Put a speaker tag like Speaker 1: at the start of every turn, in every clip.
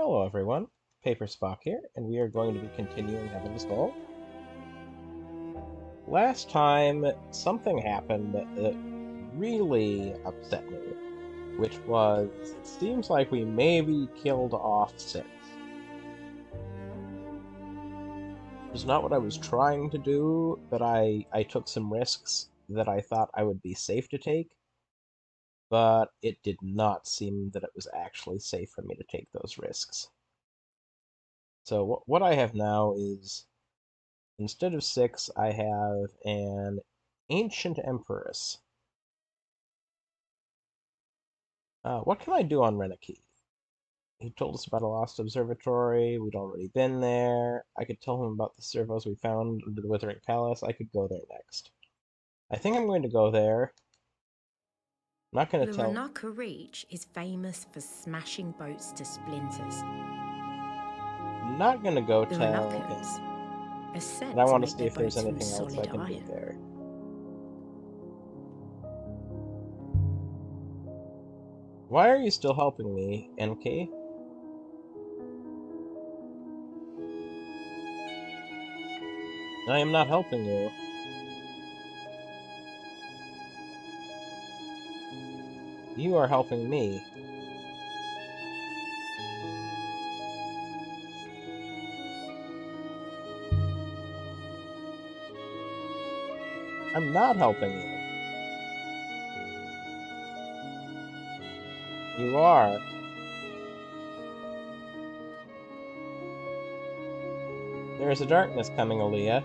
Speaker 1: Hello everyone, PaperSpock here, and we are going to be continuing Heaven's Goal. Last time, something happened that really upset me, which was, it seems like we maybe killed off 6. It was not what I was trying to do, but I took some risks that I thought I would be safe to take, but it did not seem that it was actually safe for me to take those risks. So what I have now is, instead of 6, I have an Ancient Empress. What can I do on Reneki? He told us about a lost observatory. We'd already been there. I could tell him about the servos we found under the Withering Palace. I could go there next. I think I'm going to go there. I'm not going
Speaker 2: The
Speaker 1: to tell...
Speaker 2: Ranaka Reach is famous for smashing boats to splinters.
Speaker 1: I'm not going to go
Speaker 2: The
Speaker 1: tell
Speaker 2: Ranakans
Speaker 1: him.
Speaker 2: are said
Speaker 1: But I
Speaker 2: to
Speaker 1: want to
Speaker 2: make
Speaker 1: see
Speaker 2: their
Speaker 1: if there's
Speaker 2: boats from
Speaker 1: anything else I
Speaker 2: solid
Speaker 1: can do
Speaker 2: iron.
Speaker 1: there. Why are you still helping me, NK? I am not helping you. You are helping me. I'm not helping you. You are. There is a darkness coming, Aaliyah.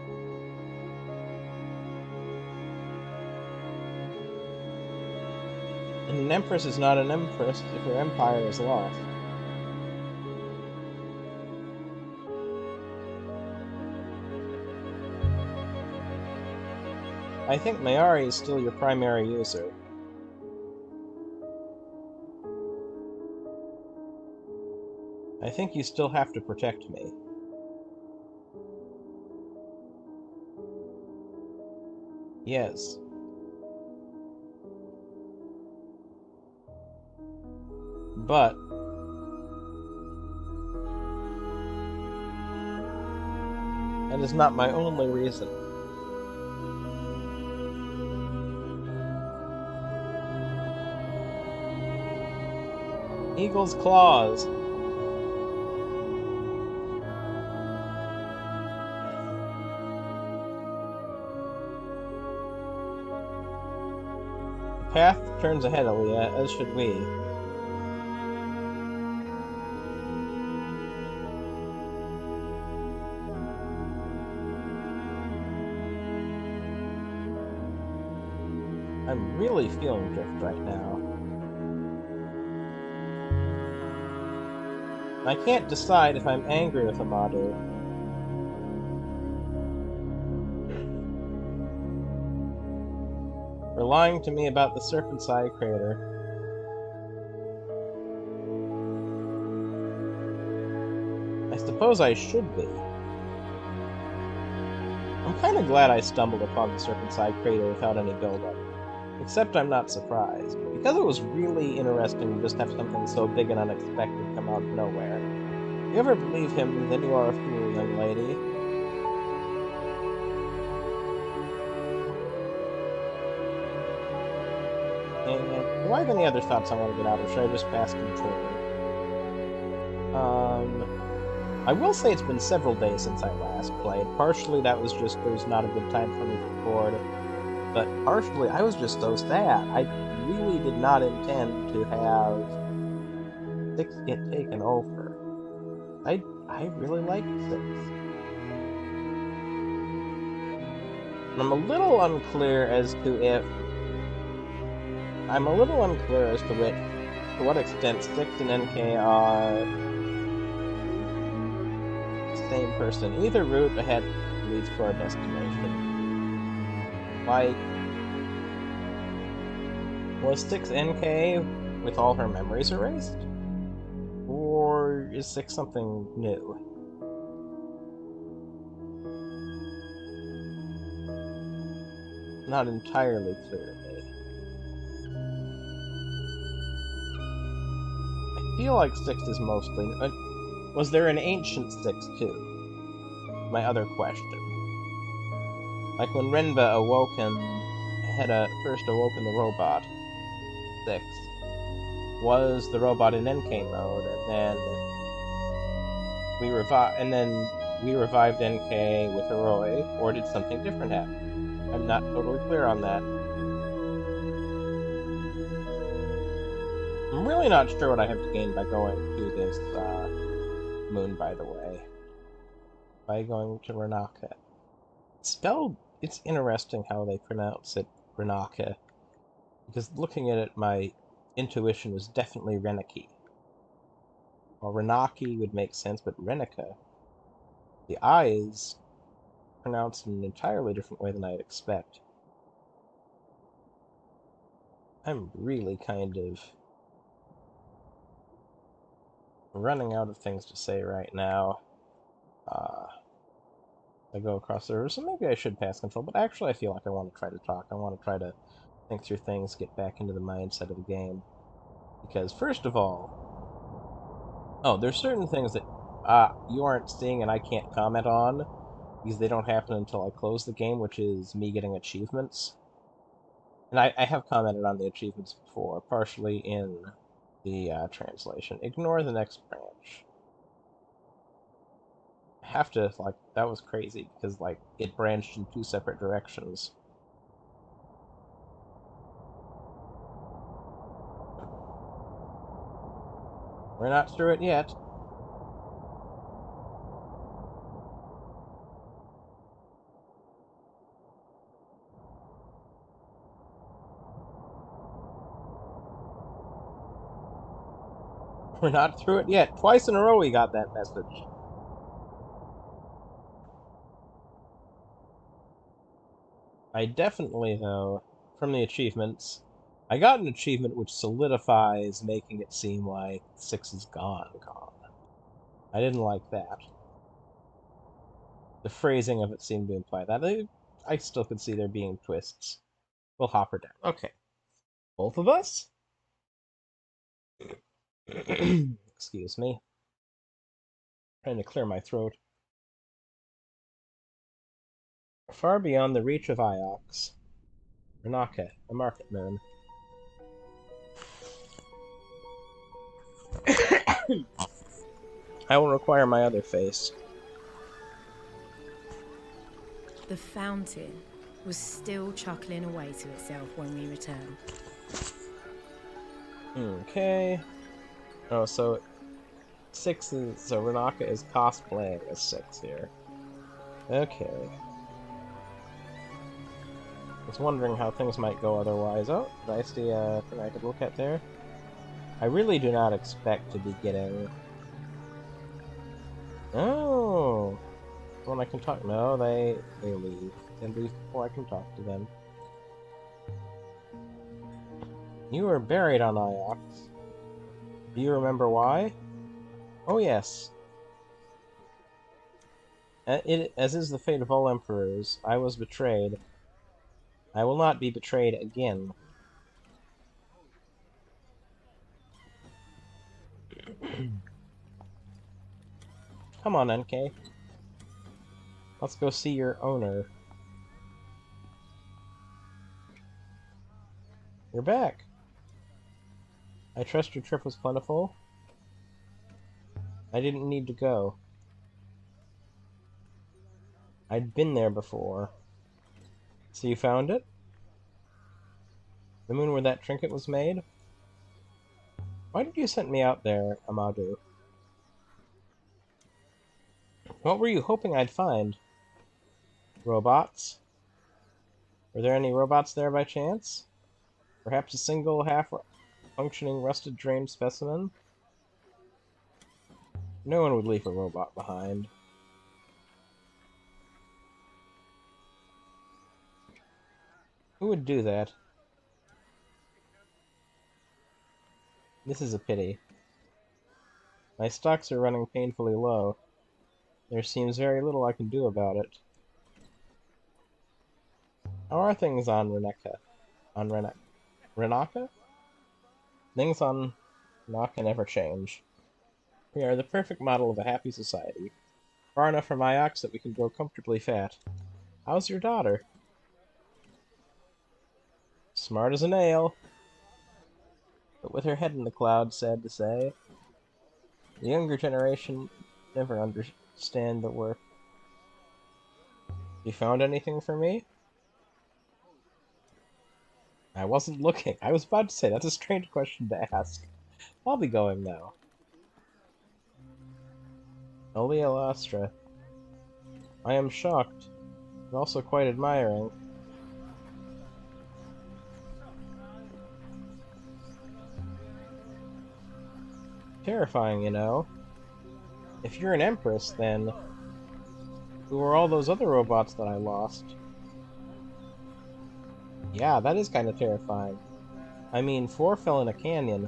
Speaker 1: And an empress is not an empress if her empire is lost. I think Mayari is still your primary user. I think you still have to protect me. Yes. But that is not my only reason. Eagle's claws. The path turns ahead, Aaliyah, as should we. I'm really feeling drift right now. I can't decide if I'm angry with Amadu. For lying to me about the Serpent's Eye crater. I suppose I should be. I'm kind of glad I stumbled upon the Serpent's Eye crater without any build-up. Except I'm not surprised, because it was really interesting to just have something so big and unexpected come out of nowhere. If you ever believe him, then you are a fool, young lady. And do I have any other thoughts I want to get out, or should I just pass control? I will say it's been several days since I last played. Partially that was just there was not a good time for me to record, but partially I was just so sad. I really did not intend to have 6 get taken over. I really liked 6. And I'm a little unclear as to what extent 6 and NK are the same person. Either route ahead leads to our destination. Like, was 6 NK with all her memories erased? Or is 6 something new? Not entirely clear to me. I feel like 6 is mostly... Was there an ancient 6 too? My other question. Like when Renba first awoken the robot, 6, was the robot in NK mode, and then we revived NK with Heroi, or did something different happen? I'm not totally clear on that. I'm really not sure what I have to gain by going to this moon, by the way. By going to Renaka. It's interesting how they pronounce it Renaka, because looking at it, my intuition was definitely Renaki. Well, Renaki would make sense, but Renica, the I is pronounced in an entirely different way than I'd expect. I'm really kind of running out of things to say right now. I go across the river, so maybe I should pass control, but actually I feel like I want to try to talk. I want to try to think through things, get back into the mindset of the game. Because, first of all, there's certain things that you aren't seeing and I can't comment on, because they don't happen until I close the game, which is me getting achievements. And I have commented on the achievements before, partially in the translation. Ignore the next branch. I have to, that was crazy, because, it branched in 2 separate directions. We're not through it yet. We're not through it yet. Twice in a row we got that message. I definitely, though, from the achievements, I got an achievement which solidifies making it seem like 6 is gone. I didn't like that. The phrasing of it seemed to imply that. I still could see there being twists. We'll hop her down. Okay. Both of us? Excuse me. Trying to clear my throat. Far beyond the reach of Iox. Renaka, a market moon. I will require my other face.
Speaker 2: The fountain was still chuckling away to itself when we returned.
Speaker 1: Okay. Oh, so 6 is... So Renaka is cosplaying as 6 here. Okay. I was wondering how things might go otherwise. Oh, did I see thing I could look at there? I really do not expect to be getting... Oh! When I can talk... No, they leave. They leave before I can talk to them. You were buried on Iox. Do you remember why? Oh, yes. As is the fate of all emperors, I was betrayed. I will not be betrayed again. Come on, NK. Let's go see your owner. You're back. I trust your trip was plentiful. I didn't need to go. I'd been there before. So you found it? The moon where that trinket was made? Why did you send me out there, Amadou? What were you hoping I'd find? Robots? Were there any robots there by chance? Perhaps a single half-functioning rusted drained specimen? No one would leave a robot behind. Who would do that? This is a pity. My stocks are running painfully low. There seems very little I can do about it. How are things on Renaka? On Renaka? Things on Renaka never change. We are the perfect model of a happy society. Far enough from my ox that we can grow comfortably fat. How's your daughter? Smart as a nail, but with her head in the clouds, sad to say. The younger generation never understand the work. You found anything for me? I wasn't looking. I was about to say, that's a strange question to ask. I'll be going now. Olia Lastra. I am shocked, but also quite admiring. Terrifying, you know. If you're an empress, then who are all those other robots that I lost? Yeah, that is kind of terrifying. I mean, 4 fell in a canyon.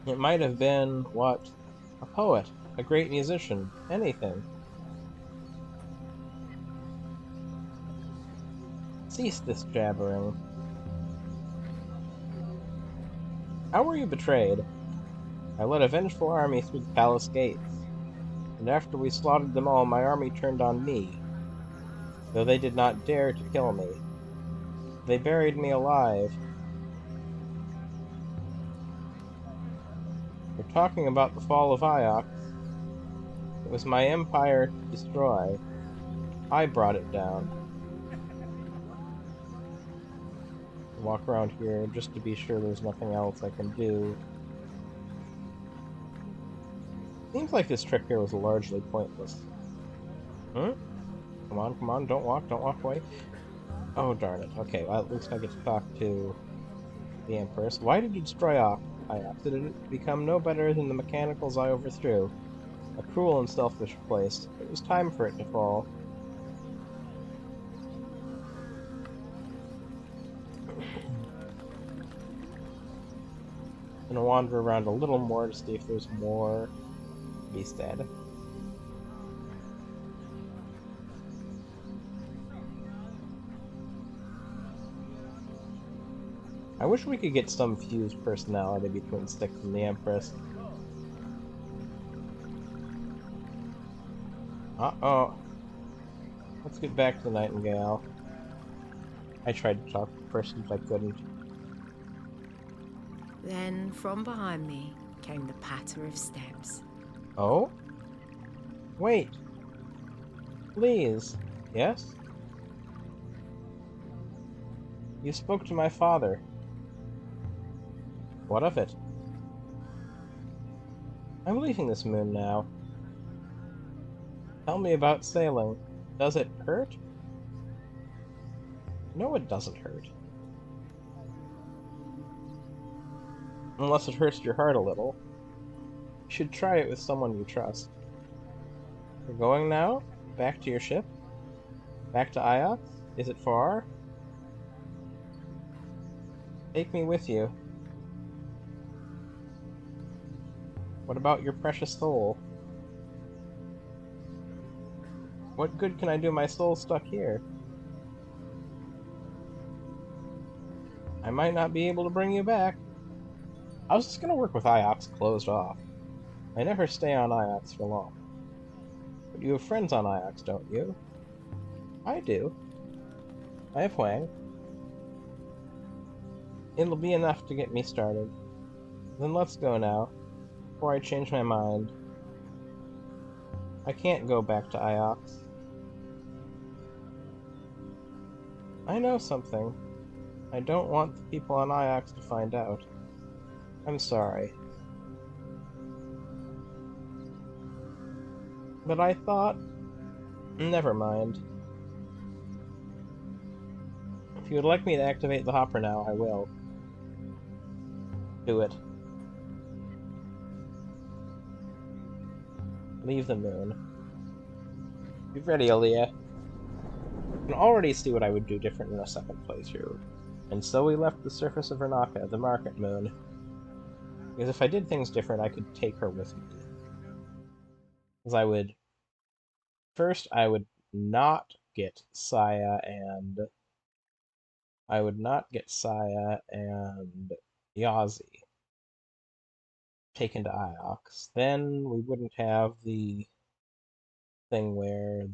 Speaker 1: It might have been, what? A poet, a great musician, anything. Cease this jabbering. How were you betrayed? I led a vengeful army through the palace gates, and after we slaughtered them all, my army turned on me, though they did not dare to kill me. They buried me alive. We're talking about the fall of Iox. It was my empire to destroy. I brought it down. Walk around here just to be sure there's nothing else I can do. Seems like this trip here was largely pointless. Hmm? Come on, don't walk away. Oh, darn it. Okay, well, at least I get to talk to the Empress. Why did you destroy Iox? Did it become no better than the mechanicals I overthrew? A cruel and selfish place. It was time for it to fall. Gonna wander around a little more to see if there's more beast dead. I wish we could get some fused personality between Styx and the Empress. Uh-oh. Let's get back to the Nightingale. I tried to talk to the person, but I couldn't.
Speaker 2: Then, from behind me, came the patter of steps.
Speaker 1: Oh? Wait. Please. Yes? You spoke to my father. What of it? I'm leaving this moon now. Tell me about sailing. Does it hurt? No, it doesn't hurt. Unless it hurts your heart a little. You should try it with someone you trust. You're going now? Back to your ship? Back to Iox? Is it far? Take me with you. What about your precious soul? What good can I do my soul stuck here? I might not be able to bring you back. I was just gonna work with Iox closed off. I never stay on Iox for long. But you have friends on Iox, don't you? I do. I have Huang. It'll be enough to get me started. Then let's go now, before I change my mind. I can't go back to Iox. I know something. I don't want the people on Iox to find out. I'm sorry. But I thought... Never mind. If you would like me to activate the hopper now, I will. Do it. Leave the moon. Be ready, Aaliyah. I can already see what I would do different in a second playthrough. And so we left the surface of Vernaka, the market moon. Because if I did things different, I could take her with me. Because I would... First, I would not get Saya and... I would not get Saya and Yazi. taken to Iox, then we wouldn't have the thing where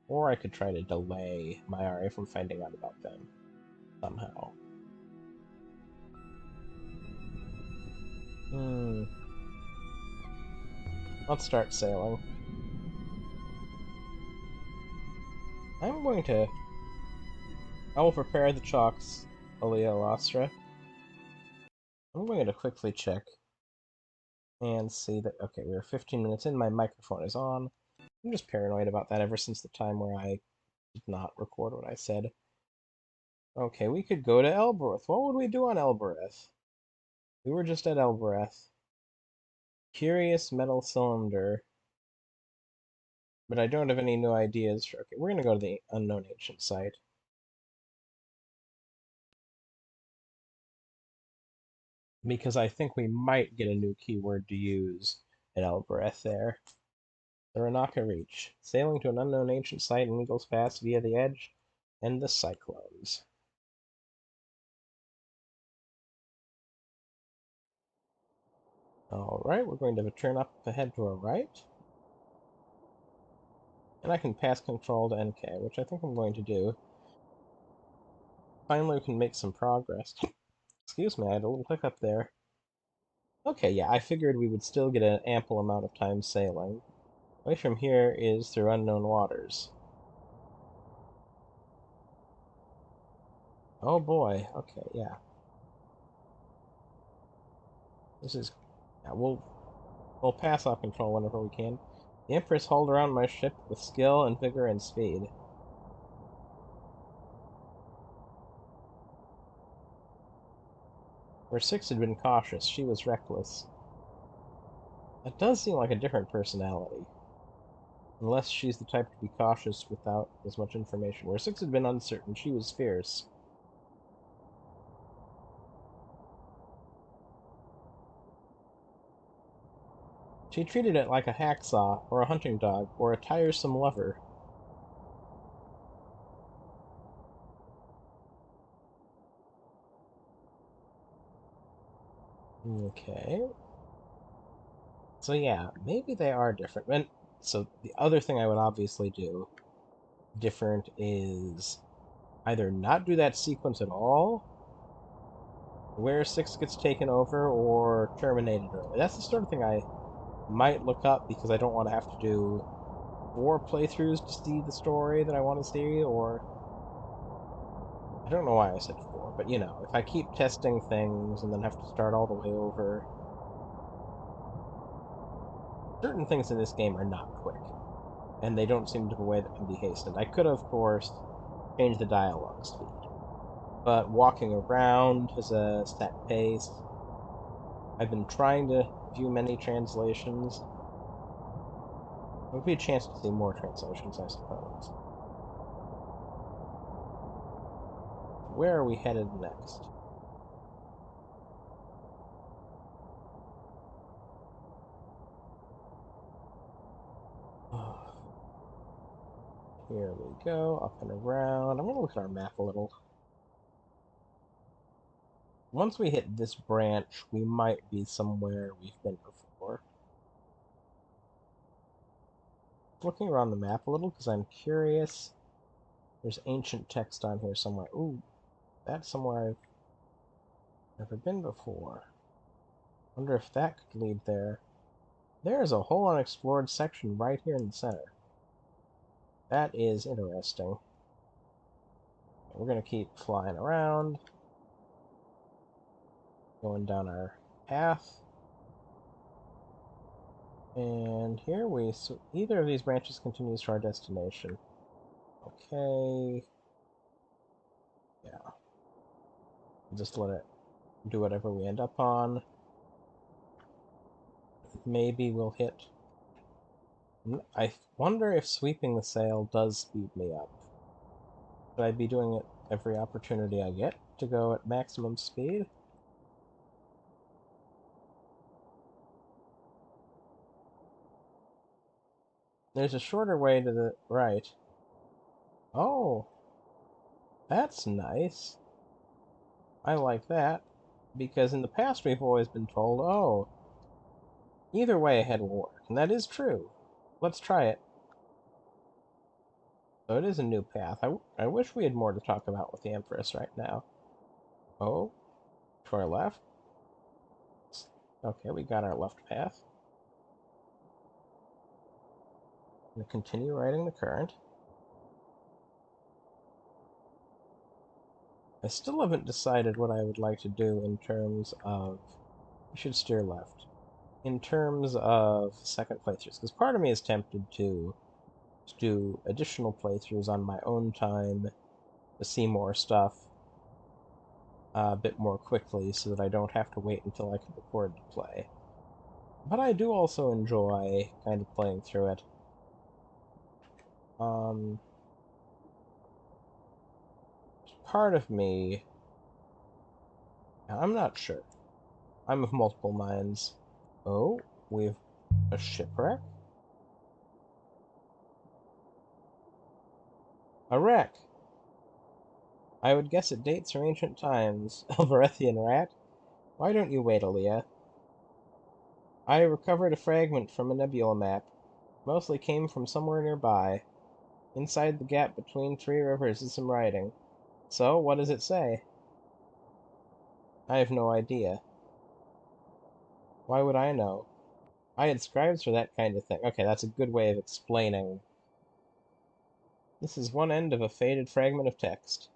Speaker 1: or I could try to delay my RA from finding out about them somehow. Hmm. Let's start sailing. I'm going to... I will prepare the chalks, Aleolastra. I'm going to quickly check and see that... Okay, we are 15 minutes in. My microphone is on. I'm just paranoid about that ever since the time where I did not record what I said. Okay, we could go to Elbereth. What would we do on Elbereth? We were just at Elbereth. Curious metal cylinder. But I don't have any new ideas. Okay, we're going to go to the unknown ancient site. Because I think we might get a new keyword to use at Elbereth there. The Ranaka Reach. Sailing to an unknown ancient site in Eagles Pass via the Edge and the Cyclones. Alright, we're going to turn up ahead to our right. And I can pass control to NK, which I think I'm going to do. Finally, we can make some progress. Excuse me, I had a little hiccup there. Okay, yeah, I figured we would still get an ample amount of time sailing. Way from here is through unknown waters. Oh boy, okay, yeah. This is... Yeah, we'll pass off control whenever we can. The Empress hauled around my ship with skill and vigor and speed. Where Six had been cautious, she was reckless. That does seem like a different personality. Unless she's the type to be cautious without as much information. Where Six had been uncertain, she was fierce. She treated it like a hacksaw, or a hunting dog, or a tiresome lover. Okay. So yeah, maybe they are different. And so the other thing I would obviously do different is either not do that sequence at all, where Six gets taken over, or terminated early. That's the sort of thing I might look up because I don't want to have to do 4 playthroughs to see the story that I want to see, or... I don't know why I said 4, but you know, if I keep testing things and then have to start all the way over... Certain things in this game are not quick, and they don't seem to be a way that can be hastened. I could, of course, change the dialogue speed, but walking around has a set pace. I've been trying to view many translations. It would be a chance to see more translations, I suppose. Where are we headed next? Here we go, up and around. I'm going to look at our map a little. Once we hit this branch, we might be somewhere we've been before. Looking around the map a little because I'm curious. There's ancient text on here somewhere. Ooh, that's somewhere I've never been before. Wonder if that could lead there. There's a whole unexplored section right here in the center. That is interesting. We're going to keep flying around, going down our path. And here so either of these branches continues to our destination. Okay. Yeah. Just let it do whatever we end up on. Maybe we'll hit... I wonder if sweeping the sail does speed me up. Should I be doing it every opportunity I get to go at maximum speed? There's a shorter way to the right. Oh, that's nice. I like that. Because in the past we've always been told, oh, either way ahead will work. And that is true. Let's try it. So it is a new path. I wish we had more to talk about with the Empress right now. Oh, to our left. Okay, we got our left path. I'm going to continue riding the current. I still haven't decided what I would like to do in terms of... We should steer left. In terms of second playthroughs, because part of me is tempted to do additional playthroughs on my own time to see more stuff a bit more quickly so that I don't have to wait until I can record to play. But I do also enjoy kind of playing through it. Part of me... I'm not sure. I'm of multiple minds. Oh, we've a shipwreck? A wreck! I would guess it dates from ancient times. Alvarethian rat? Why don't you wait, Aaliyah? I recovered a fragment from a nebula map. Mostly came from somewhere nearby. Inside the gap between three rivers is some writing. So, what does it say? I have no idea. Why would I know? I had scribes for that kind of thing. Okay, that's a good way of explaining. This is one end of a faded fragment of text.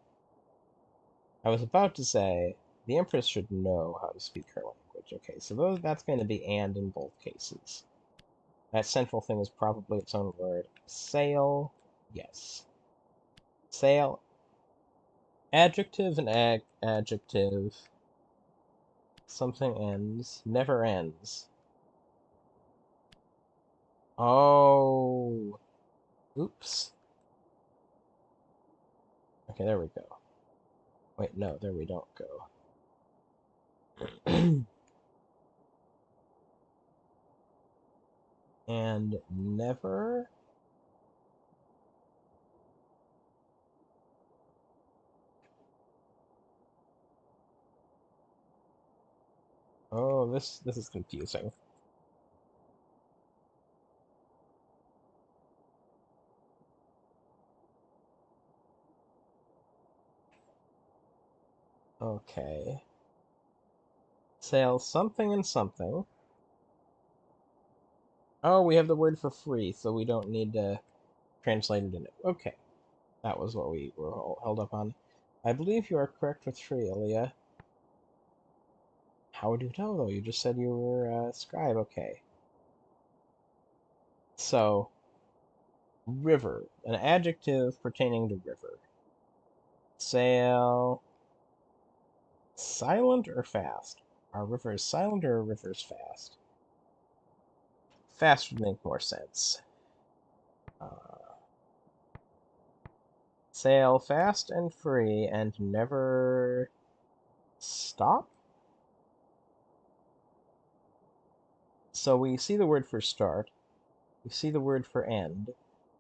Speaker 1: I was about to say, the Empress should know how to speak her language. Okay, so that's going to be and in both cases. That central thing is probably its own word. Sail, yes. Sail, adjective and adjective. Something ends, never ends. Oh, oops. Okay, there we go. Wait, no, there we don't go. And never... Oh, this is confusing. Okay. Sail something and something. Oh, we have the word for free, so we don't need to translate it in it. Okay. That was what we were all held up on. I believe you are correct with free, Aaliyah. How would you know, though? You just said you were a scribe. Okay. So, river. An adjective pertaining to river. Sail. Silent or fast? Are rivers silent or are rivers fast? Fast would make more sense. Sail fast and free and never stop? So we see the word for start. We see the word for end.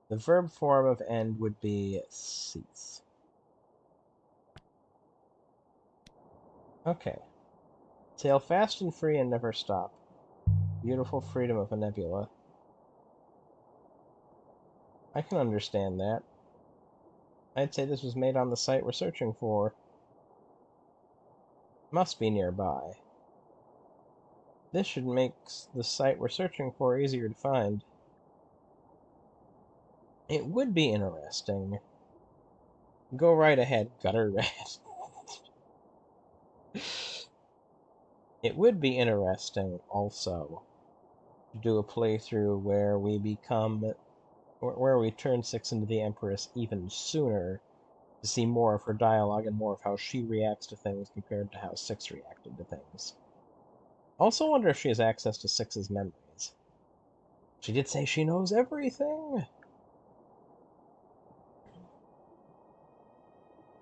Speaker 1: The verb form of end would be cease. Okay. Sail fast and free and never stop. Beautiful freedom of a nebula. I can understand that. I'd say this was made on the site we're searching for. Must be nearby. This should make the site we're searching for easier to find. It would be interesting. Go right ahead, gutter rat. It would be interesting, also, to do a playthrough where where we turn 6 into the Empress even sooner, to see more of her dialogue and more of how she reacts to things compared to how 6 reacted to things. Also wonder if she has access to 6's memories. She did say she knows everything!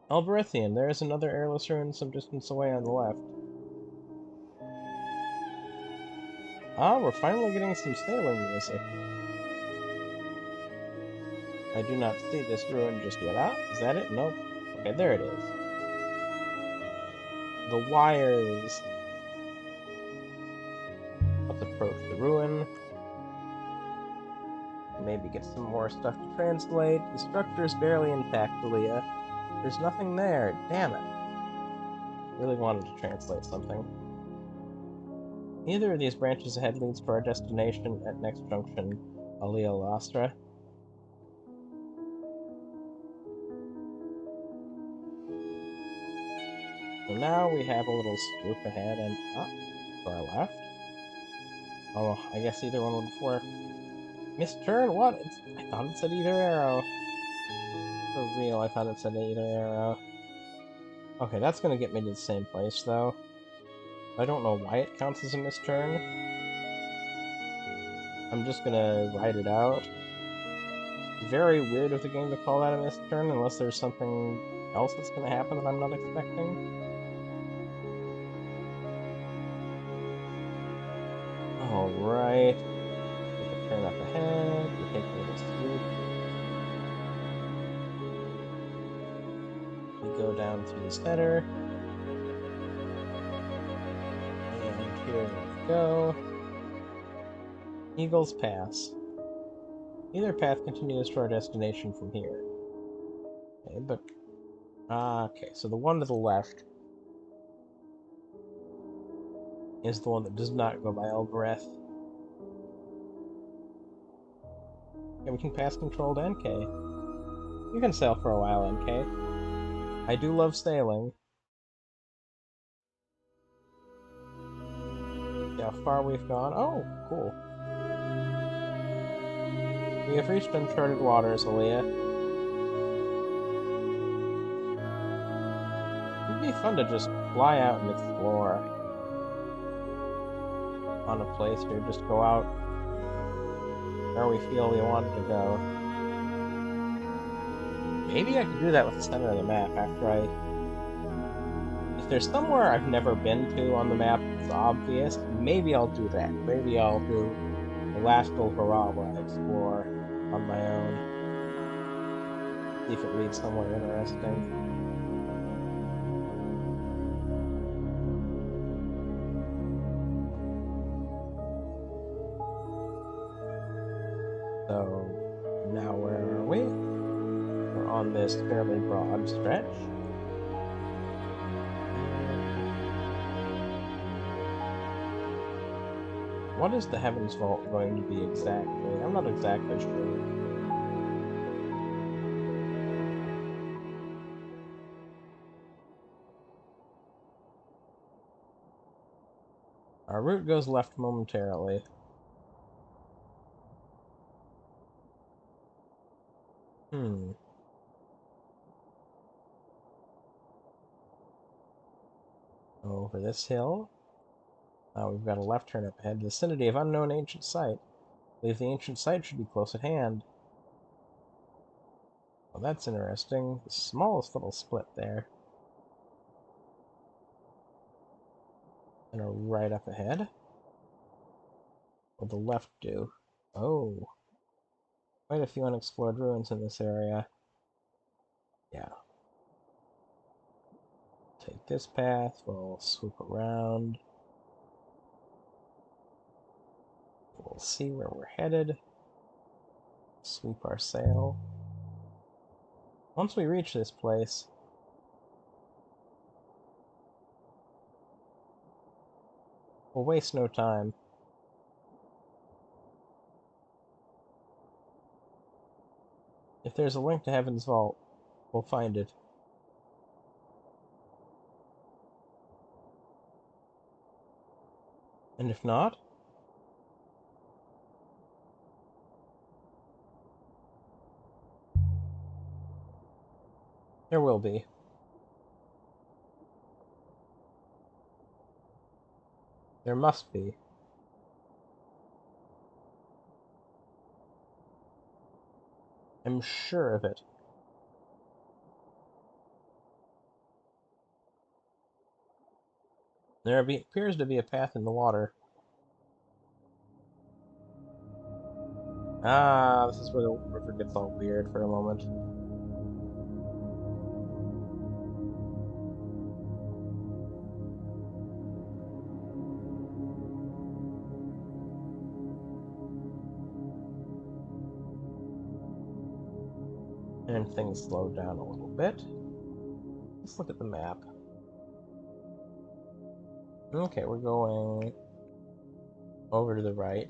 Speaker 1: Alberithian, there is another airless ruin some distance away on the left. Ah, we're finally getting some sailing music. I do not see this ruin just yet. Ah, is that it? Nope. Okay, there it is. the wires. Let's approach the ruin. Maybe get some more stuff to translate. The structure is barely intact, Leah. There's nothing there. Damn it. Really wanted to translate something. Neither of these branches ahead leads to our destination at next junction, Alia Lastra. So now we have a little swoop ahead and up to our left. Oh, I guess either one would work. Misturn? What? I thought it said either arrow. For real, I thought it said either arrow. Okay, that's gonna get me to the same place, though. I don't know why it counts as a misturn. I'm just gonna write it out. Very weird of the game to call that a misturn, unless there's something else that's gonna happen that I'm not expecting. Alright. Take a turn up ahead. We take a little swoop. We go down through the center. And here we go. Eagle's Pass. Either path continues to our destination from here. Okay, but... okay, so the one to the left is the one that does not go by Elbereth. Okay, we can pass controlled NK. You can sail for a while, NK. I do love sailing. See how far we've gone. Oh, cool. We have reached uncharted waters, Aaliyah. It'd be fun to just fly out and explore on a place or just go out where we feel we want to go. Maybe I could do that with the center of the map after if there's somewhere I've never been to on the map that's obvious, maybe I'll do that. Maybe I'll do the last little hurrah where I explore on my own. See if it leads somewhere interesting. So, now where are we? We're on this fairly broad stretch. What is the Heavens Vault going to be exactly? I'm not exactly sure. Our route goes left momentarily. Over this hill. We've got a left turn up ahead. Vicinity of unknown ancient site. I believe the ancient site should be close at hand. Well, that's interesting. The smallest little split there. And a right up ahead. What will the left do? Oh. Quite a few unexplored ruins in this area. Yeah. Take this path. We'll swoop around. We'll see where we're headed. Sweep our sail. Once we reach this place, we'll waste no time. If there's a link to Heaven's Vault, we'll find it. And if not, there will be. There must be. I'm sure of it. There appears to be a path in the water. Ah, this is where the river gets all weird for a moment. And things slowed down a little bit. Let's look at the map. Okay, we're going over to the right.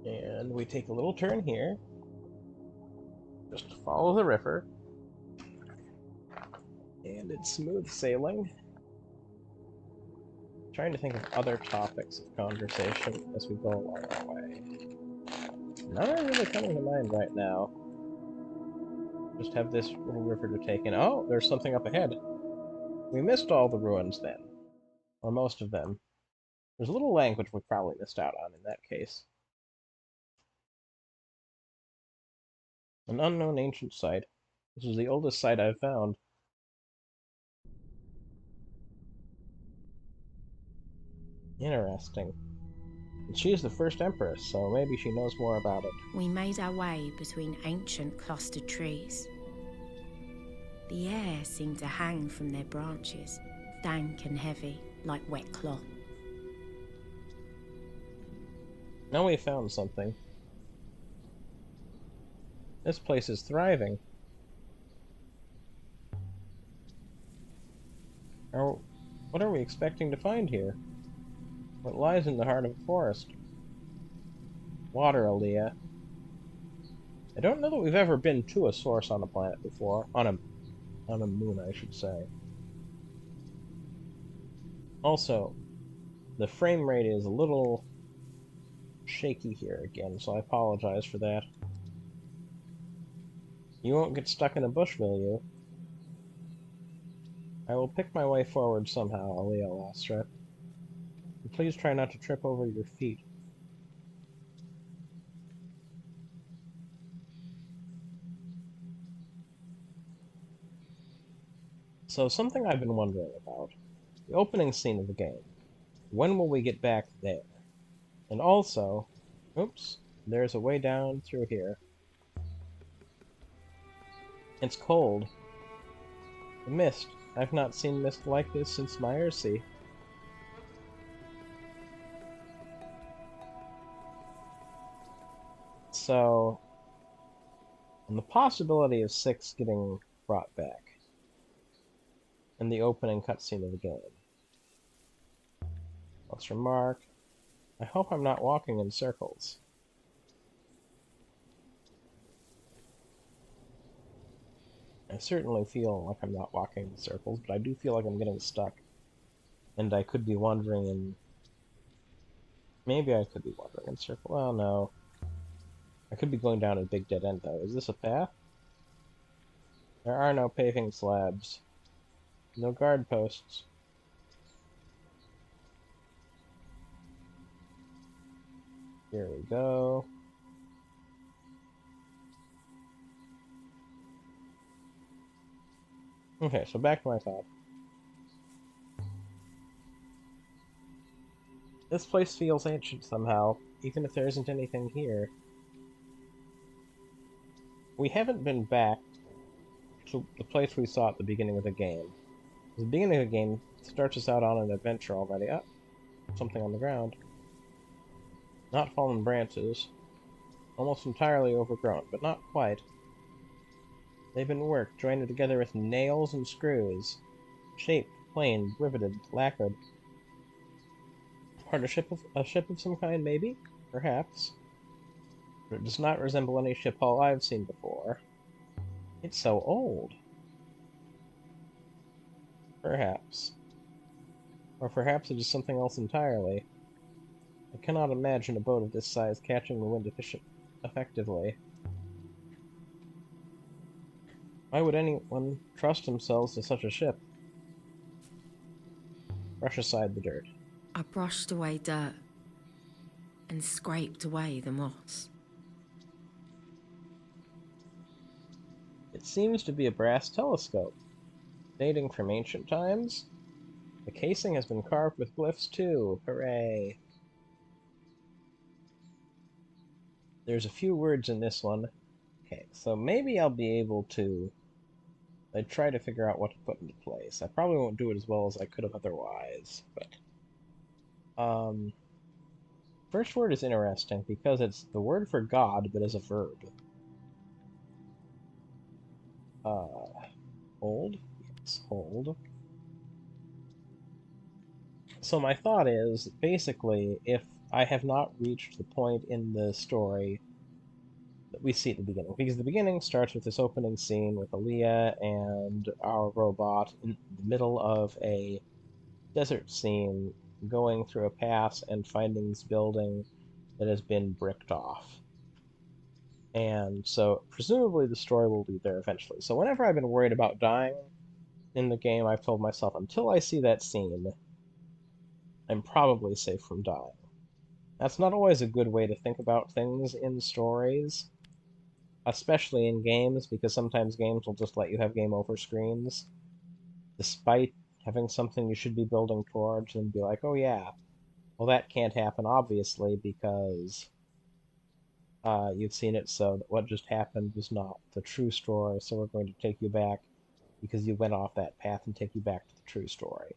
Speaker 1: And we take a little turn here. Just follow the river. And it's smooth sailing. Trying to think of other topics of conversation as we go along our way. None are really coming to mind right now. Just have this little river to take in. Oh, there's something up ahead. We missed all the ruins then. Or most of them. There's a little language we probably missed out on in that case. An unknown ancient site. This is the oldest site I've found. Interesting. And she's the first empress, so maybe she knows more about it.
Speaker 2: We made our way between ancient clustered trees. The air seemed to hang from their branches, dank and heavy, like wet cloth.
Speaker 1: Now we found something. This place is thriving. What are we expecting to find here? What lies in the heart of a forest? Water, Aaliyah. I don't know that we've ever been to a source on a planet before. On a moon, I should say. Also, the frame rate is a little shaky here again, so I apologize for that. You won't get stuck in a bush, will you? I will pick my way forward somehow, Aaliyah Lastra. Please try not to trip over your feet. So, something I've been wondering about. The opening scene of the game. When will we get back there? And also... Oops. There's a way down through here. It's cold. The mist. I've not seen mist like this since Myersea. So... on the possibility of 6 getting brought back. In the opening cutscene of the game. Let's remark. I hope I'm not walking in circles. I certainly feel like I'm not walking in circles, but I do feel like I'm getting stuck. And I could be wandering in... Maybe I could be wandering in circles. Well, no. I could be going down a big dead end, though. Is this a path? There are no paving slabs. No guard posts. Here we go. Okay, so back to my thought. This place feels ancient somehow, even if there isn't anything here. We haven't been back to the place we saw at the beginning of the game. The beginning of the game starts us out on an adventure already. Oh, something on the ground. Not fallen branches. Almost entirely overgrown, but not quite. They've been worked, joined together with nails and screws. Shaped, planed, riveted, lacquered. Part of a ship of some kind, maybe? Perhaps. But it does not resemble any ship hull I've seen before. It's so old. Perhaps. Or perhaps it is something else entirely. I cannot imagine a boat of this size catching the wind effectively. Why would anyone trust themselves to such a ship? Brush aside the dirt.
Speaker 2: I brushed away dirt and scraped away the moss.
Speaker 1: It seems to be a brass telescope, dating from ancient times. The casing has been carved with glyphs too. Hooray! There's a few words in this one. Okay, so maybe I'll be able to... I'd try to figure out what to put into place. I probably won't do it as well as I could have otherwise, but... First word is interesting because it's the word for God, but as a verb. Hold? Yes, hold. So my thought is, basically, if I have not reached the point in the story that we see at the beginning, because the beginning starts with this opening scene with Aaliyah and our robot in the middle of a desert scene, going through a pass and finding this building that has been bricked off. And so, presumably, the story will be there eventually. So whenever I've been worried about dying in the game, I've told myself, until I see that scene, I'm probably safe from dying. That's not always a good way to think about things in stories, especially in games, because sometimes games will just let you have game over screens, despite having something you should be building towards, and be like, oh yeah, well that can't happen, obviously, because you've seen it, so that what just happened was not the true story, so we're going to take you back because you went off that path and take you back to the true story.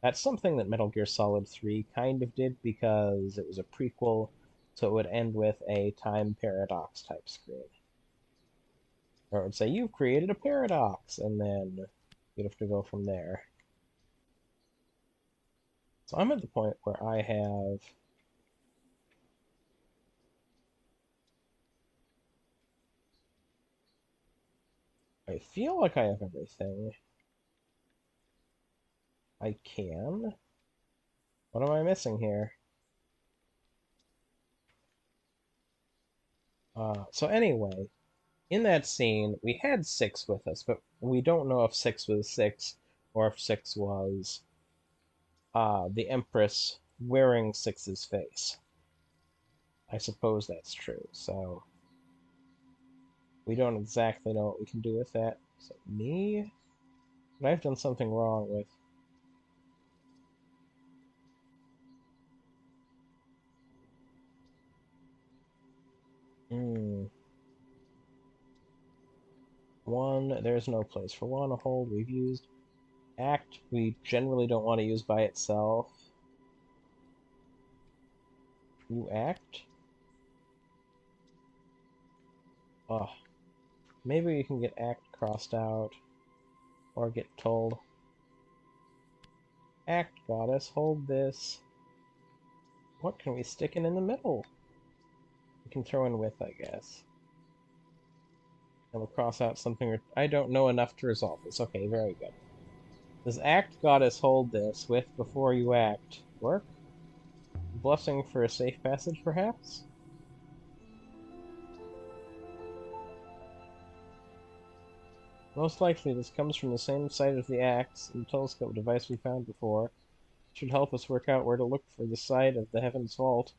Speaker 1: That's something that Metal Gear Solid 3 kind of did because it was a prequel, so it would end with a time paradox type screen. Or it would say, you've created a paradox, and then you'd have to go from there. So I'm at the point where I have... I feel like I have everything I can. What am I missing here? So anyway, in that scene, we had Six with us, but we don't know if Six was Six or if Six was the Empress wearing Six's face. I suppose that's true, so we don't exactly know what we can do with that. So me? But I've done something wrong with... Hmm. One, there's no place for one. A hold we've used. Act, we generally don't want to use by itself. You act? Oh, maybe you can get act crossed out. Or get told. Act, goddess, hold this. What can we stick in the middle? We can throw in with, I guess. And we'll cross out something... I don't know enough to resolve this. Okay, very good. Does act, goddess, hold this with before you act work? Blessing for a safe passage, perhaps? Most likely this comes from the same site as the axe and telescope device we found before. It should help us work out where to look for the site of the Heaven's Vault.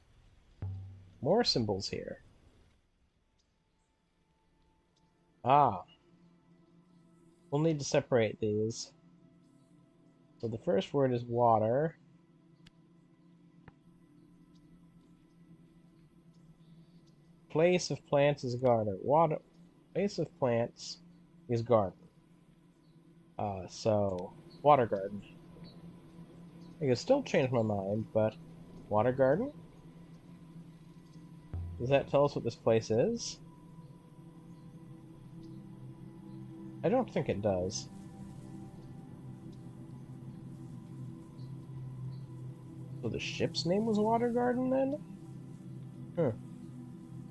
Speaker 1: More symbols here. Ah. We'll need to separate these. So the first word is water. Place of plants is garden. Water. Place of plants is garden. So water garden. I could still change my mind, but water garden? Does that tell us what this place is? I don't think it does. So the ship's name was Water Garden, then? Huh.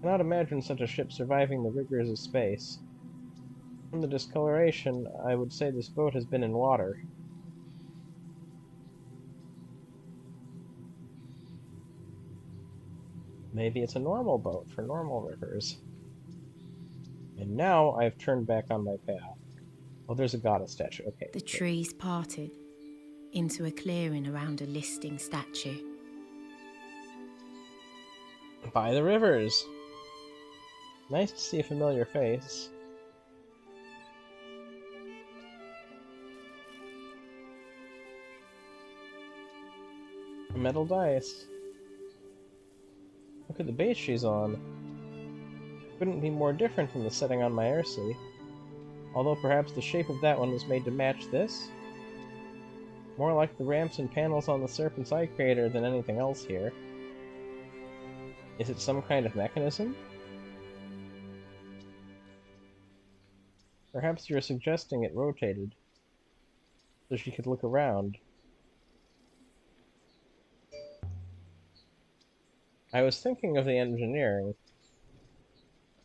Speaker 1: Cannot imagine such a ship surviving the rigors of space. From the discoloration, I would say this boat has been in water. Maybe it's a normal boat for normal rivers. And now I've turned back on my path. Oh, there's a goddess statue. Okay.
Speaker 2: The trees parted into a clearing around a listing statue.
Speaker 1: By the rivers. Nice to see a familiar face. A metal dice. Look at the base she's on. Couldn't be more different from the setting on my Aircy. Although perhaps the shape of that one was made to match this? More like the ramps and panels on the Serpent's Eye crater than anything else here. Is it some kind of mechanism? Perhaps you're suggesting it rotated, so she could look around. I was thinking of the engineering,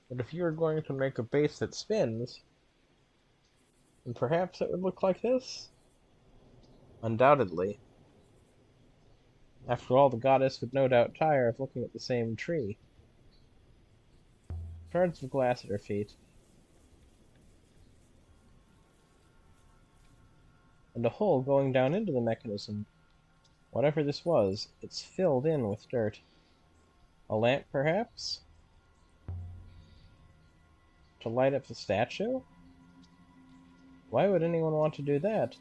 Speaker 1: but if you were going to make a base that spins, then perhaps it would look like this? Undoubtedly. After all, the goddess would no doubt tire of looking at the same tree. Shards of glass at her feet, and a hole going down into the mechanism. Whatever this was, it's filled in with dirt. A lamp, perhaps? To light up the statue? Why would anyone want to do that?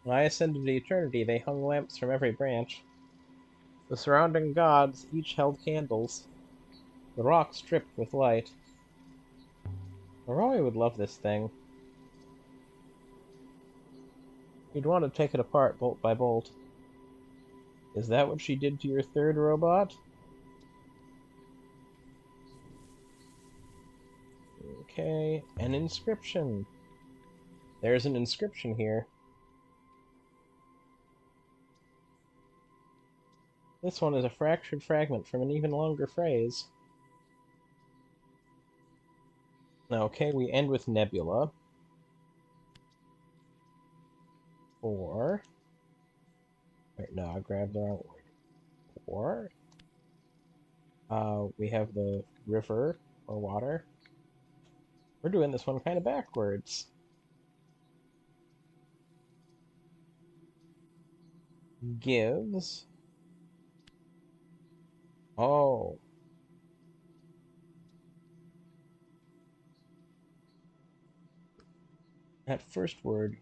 Speaker 1: When I ascended to eternity, they hung lamps from every branch. The surrounding gods each held candles. The rocks dripped with light. Roy would love this thing. He'd want to take it apart bolt by bolt. Is that what she did to your third robot? Okay, an inscription. There's an inscription here. This one is a fractured fragment from an even longer phrase. Okay, we end with nebula. Or... Wait, no, I grabbed the wrong word. Or... we have the river, or water. We're doing this one kind of backwards. Gives... Oh. That first word.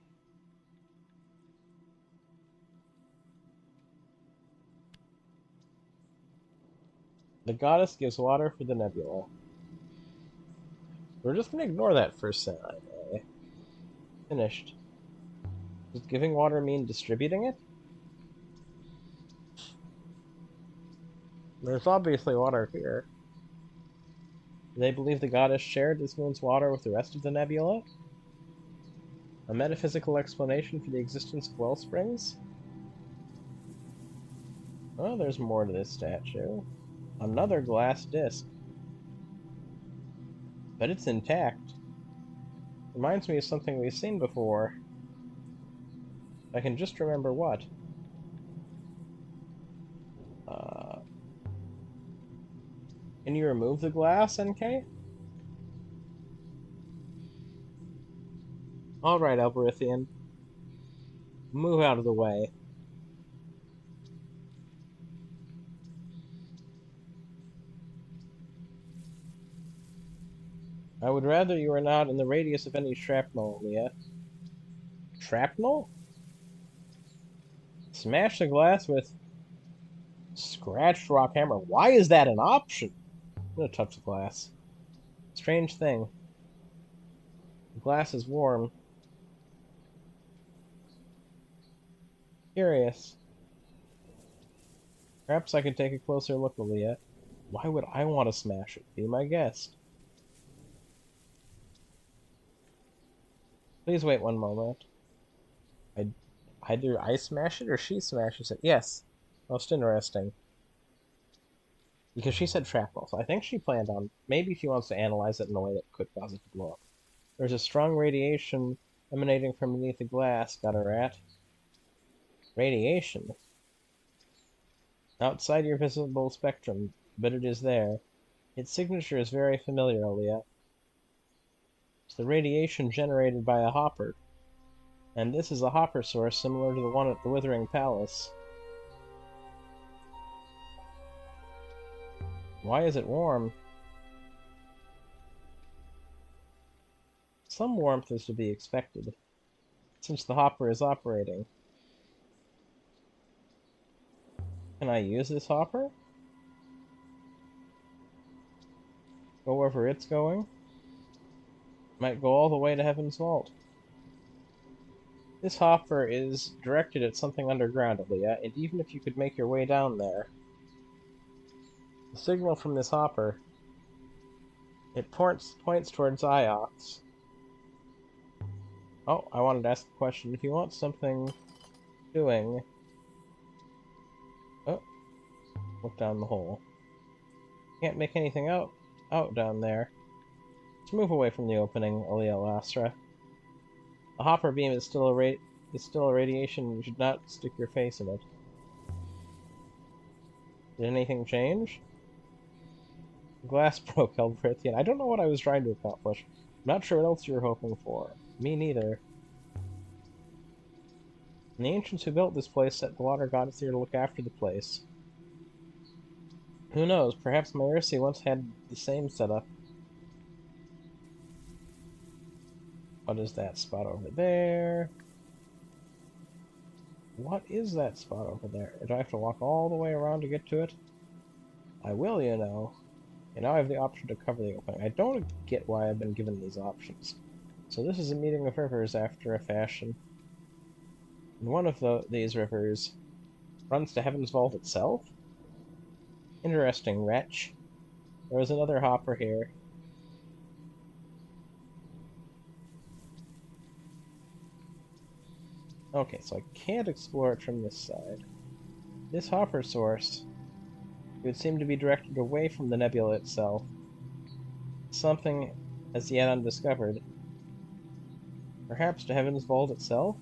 Speaker 1: The goddess gives water for the nebula. We're just going to ignore that first sentence. Finished. Does giving water mean distributing it? There's obviously water here. Do they believe the goddess shared this moon's water with the rest of the nebula? A metaphysical explanation for the existence of well springs? Oh, there's more to this statue. Another glass disc. But it's intact. Reminds me of something we've seen before. I can just remember what. Can you remove the glass, NK? Alright, Alberithian. Move out of the way. I would rather you were not in the radius of any shrapnel, Leah. Shrapnel? Smash the glass with scratched rock hammer. Why is that an option? I'm gonna touch the glass. Strange thing. The glass is warm. Curious. Perhaps I could take a closer look, Leah. Why would I want to smash it? Be my guest. Please wait one moment. Either I smash it or she smashes it. Yes. Most interesting. Because she said shrapnel, so I think she planned on... Maybe she wants to analyze it in a way that could cause it to blow up. There's a strong radiation emanating from beneath the glass, got a rat. Radiation? Outside your visible spectrum, but it is there. Its signature is very familiar, Aaliyah. It's the radiation generated by a hopper. And this is a hopper source similar to the one at the Withering Palace. Why is it warm? Some warmth is to be expected, since the hopper is operating. Can I use this hopper? Go wherever it's going? Might go all the way to Heaven's Vault. This hopper is directed at something underground, Aaliyah, and even if you could make your way down there... The signal from this hopper. It points towards Iox. Oh, I wanted to ask a question. If you want something doing... Oh, look down the hole. Can't make anything out down there. Let's move away from the opening, Alealastra. The hopper beam is still a radiation. You should not stick your face in it. Did anything change? The glass broke, Elbrithian. I don't know what I was trying to accomplish. I'm not sure what else you were hoping for. Me neither. And the ancients who built this place set the water goddess here to look after the place. Who knows? Perhaps Maersi once had the same setup. What is that spot over there? What is that spot over there? Do I have to walk all the way around to get to it? I will, you know. And now I have the option to cover the opening. I don't get why I've been given these options. So this is a meeting of rivers after a fashion. And one of these rivers runs to Heaven's Vault itself? Interesting, wretch. There was another hopper here. Okay, so I can't explore it from this side. This hopper source would seem to be directed away from the nebula itself. Something as yet undiscovered. Perhaps to Heaven's Vault itself?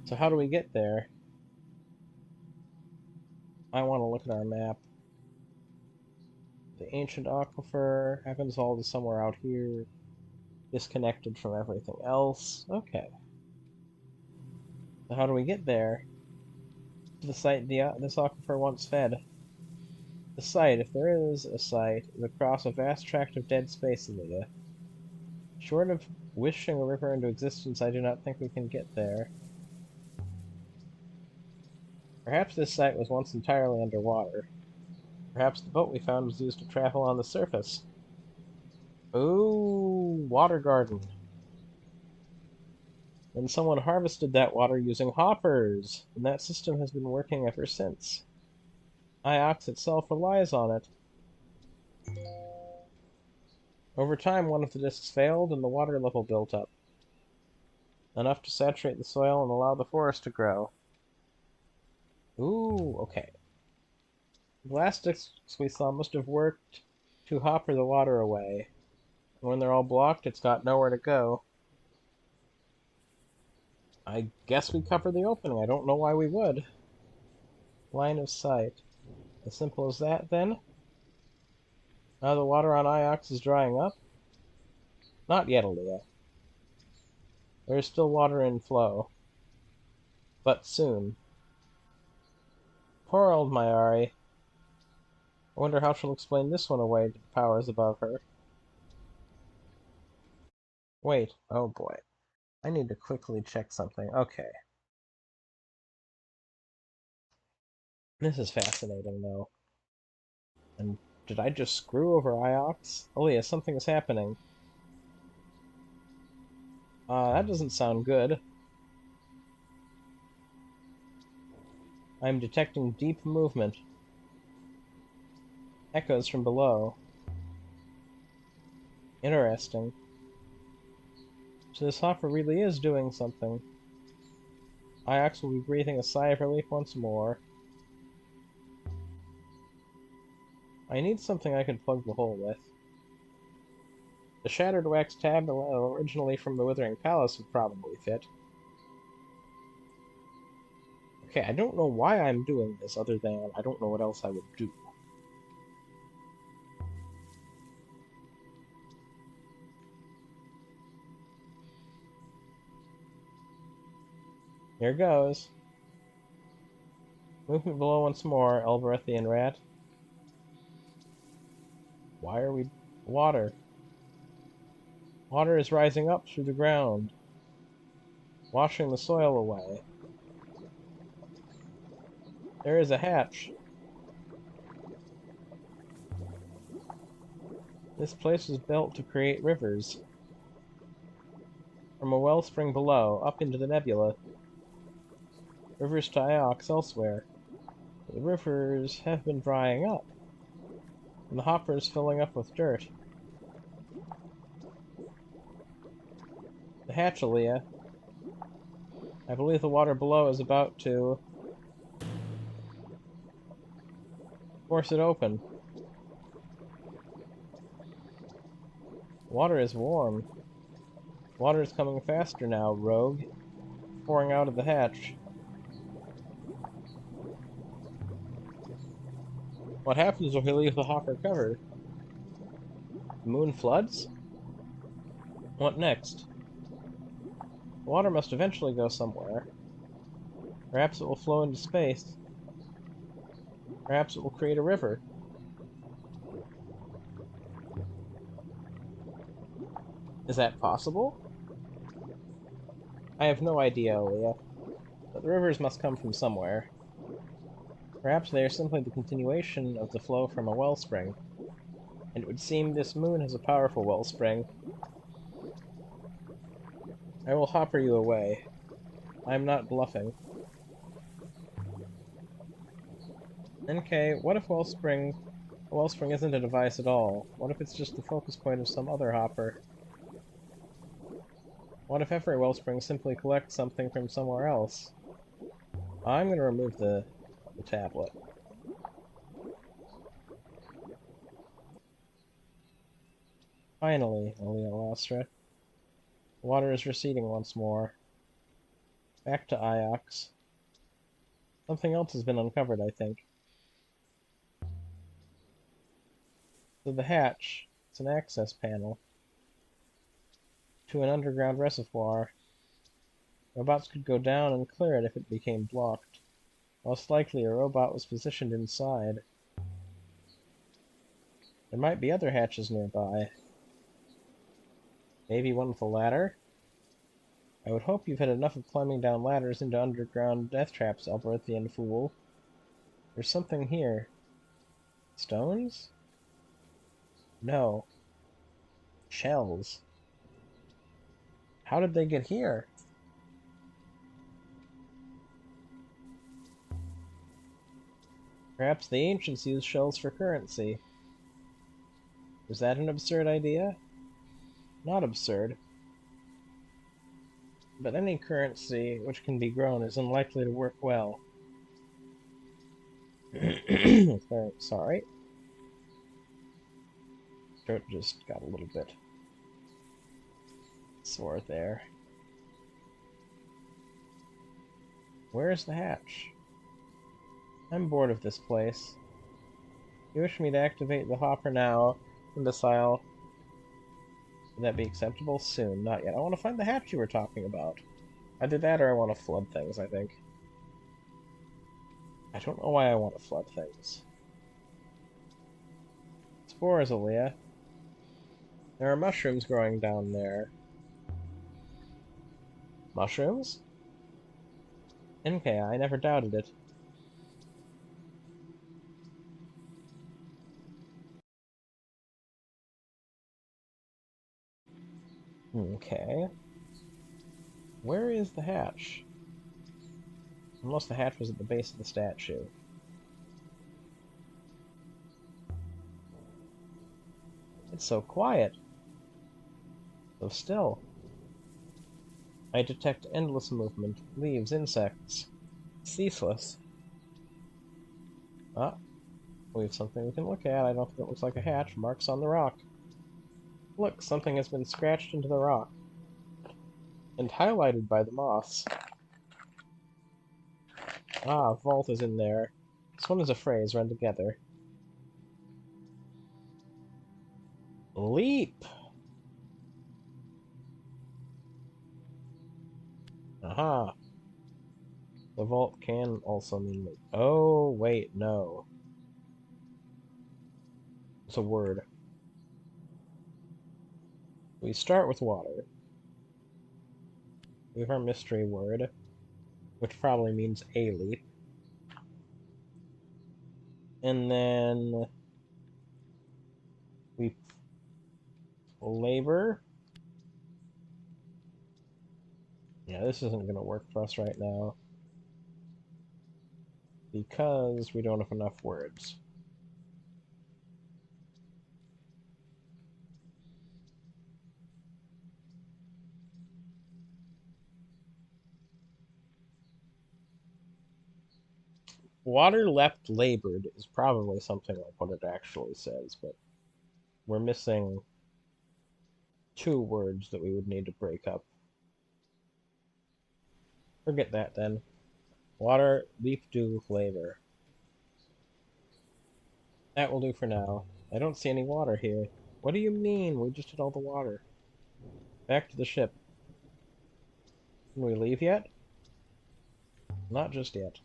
Speaker 1: So how do we get there? I want to look at our map. The ancient aquifer, Heaven's Vault is somewhere out here, disconnected from everything else. Okay. So how do we get there? To the site this aquifer once fed. The site, if there is a site, is across a vast tract of dead space, Aaliyah. Short of wishing a river into existence, I do not think we can get there. Perhaps this site was once entirely underwater. Perhaps the boat we found was used to travel on the surface. Ooh, water garden. And someone harvested that water using hoppers, and that system has been working ever since. Iox itself relies on it. Over time, one of the discs failed, and the water level built up. Enough to saturate the soil and allow the forest to grow. Ooh, okay. The glass discs we saw must have worked to hopper the water away. And when they're all blocked, it's got nowhere to go. I guess we covered the opening. I don't know why we would. Line of sight. As simple as that, then? Now the water on Iox is drying up? Not yet, Aaliyah. There is still water in flow. But soon. Poor old Mayari. I wonder how she'll explain this one away to the powers above her. Wait, oh boy. I need to quickly check something. Okay. This is fascinating, though. And did I just screw over Iox? Oh yeah, something is happening. That doesn't sound good. I'm detecting deep movement. Echoes from below. Interesting. So this hopper really is doing something. Iox will be breathing a sigh of relief once more. I need something I can plug the hole with. The shattered wax tab, originally from the Withering Palace, would probably fit. Okay, I don't know why I'm doing this, other than I don't know what else I would do. Here goes. Movement below once more, Elberethian rat. Why are we... Water. Water is rising up through the ground, washing the soil away. There is a hatch. This place was built to create rivers. From a wellspring below, up into the nebula. Rivers to Iox elsewhere. The rivers have been drying up, and the hopper is filling up with dirt. The hatch, Aaliyah. I believe the water below is about to force it open. Water is warm. Water is coming faster now, rogue. Pouring out of the hatch. What happens if we leave the hopper covered? The moon floods? What next? The water must eventually go somewhere. Perhaps it will flow into space. Perhaps it will create a river. Is that possible? I have no idea, Aaliyah. But the rivers must come from somewhere. Perhaps they are simply the continuation of the flow from a wellspring. And it would seem this moon has a powerful wellspring. I will hopper you away. I am not bluffing. NK, what if a wellspring isn't a device at all? What if it's just the focus point of some other hopper? What if every wellspring simply collects something from somewhere else? I'm going to remove the tablet. Finally, Aaliyah Lastra. Water is receding once more. Back to Iox. Something else has been uncovered, I think. So the hatch, it's an access panel to an underground reservoir. Robots could go down and clear it if it became blocked. Most likely a robot was positioned inside. There might be other hatches nearby. Maybe one with a ladder? I would hope you've had enough of climbing down ladders into underground death traps, Alberthian fool. There's something here. Stones? No. Shells. How did they get here? Perhaps the ancients used shells for currency. Is that an absurd idea? Not absurd. But any currency which can be grown is unlikely to work well. Sorry. Throat just got a little bit sore there. Where is the hatch? I'm bored of this place. You wish me to activate the hopper now, imbecile? Would that be acceptable? Soon. Not yet. I want to find the hatch you were talking about. Either that or I want to flood things, I think. I don't know why I want to flood things. Spores, Aaliyah. There are mushrooms growing down there. Mushrooms? NK, I never doubted it. Okay. Where is the hatch? Unless the hatch was at the base of the statue. It's so quiet. So still. I detect endless movement. Leaves, insects. Ceaseless. Ah, we have something we can look at. I don't think it looks like a hatch. Marks on the rock. Look, something has been scratched into the rock. And highlighted by the moss. Ah, vault is in there. This one is a phrase run together. Leap! Aha. The vault can also mean leap. Oh, wait, no. It's a word. We start with water. We have our mystery word, which probably means a leap. And then we labor. Yeah, this isn't going to work for us right now. because we don't have enough words. Water left labored is probably something like what it actually says, but we're missing 2 words that we would need to break up. Forget that then. Water, leaf, dew, labor. That will do for now. I don't see any water here. What do you mean? We just did all the water. Back to the ship. Can we leave yet? Not just yet.